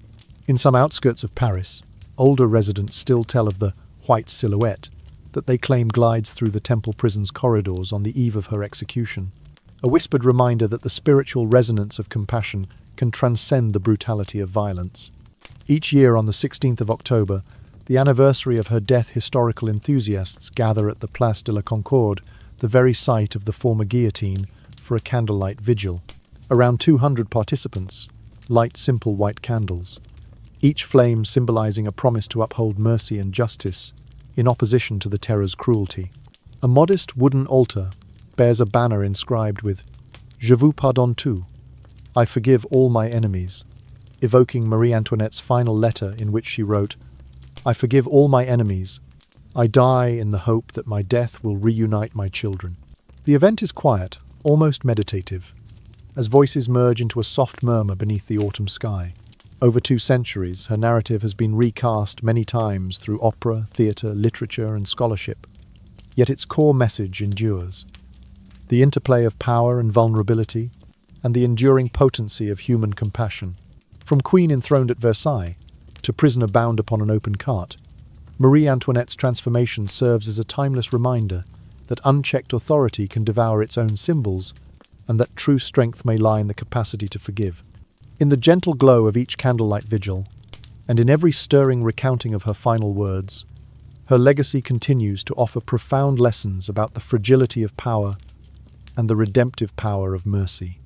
In some outskirts of Paris, older residents still tell of the white silhouette that they claim glides through the Temple prison's corridors on the eve of her execution, a whispered reminder that the spiritual resonance of compassion can transcend the brutality of violence. Each year on the 16th of October, The anniversary of her death, historical enthusiasts gather at the Place de la Concorde, the very site of the former guillotine, for a candlelight vigil. Around 200 participants light simple white candles, each flame symbolizing a promise to uphold mercy and justice in opposition to the terror's cruelty. A modest wooden altar bears a banner inscribed with "Je vous pardonne tout," I forgive all my enemies, evoking Marie Antoinette's final letter in which she wrote, I forgive all my enemies. I die in the hope that my death will reunite my children. The event is quiet, almost meditative, as voices merge into a soft murmur beneath the autumn sky. Over 2 centuries, her narrative has been recast many times through opera, theatre, literature, and scholarship. Yet its core message endures. The interplay of power and vulnerability, and the enduring potency of human compassion. From queen enthroned at Versailles to prisoner bound upon an open cart, Marie Antoinette's transformation serves as a timeless reminder that unchecked authority can devour its own symbols, and that true strength may lie in the capacity to forgive. In the gentle glow of each candlelight vigil, and in every stirring recounting of her final words, her legacy continues to offer profound lessons about the fragility of power and the redemptive power of mercy.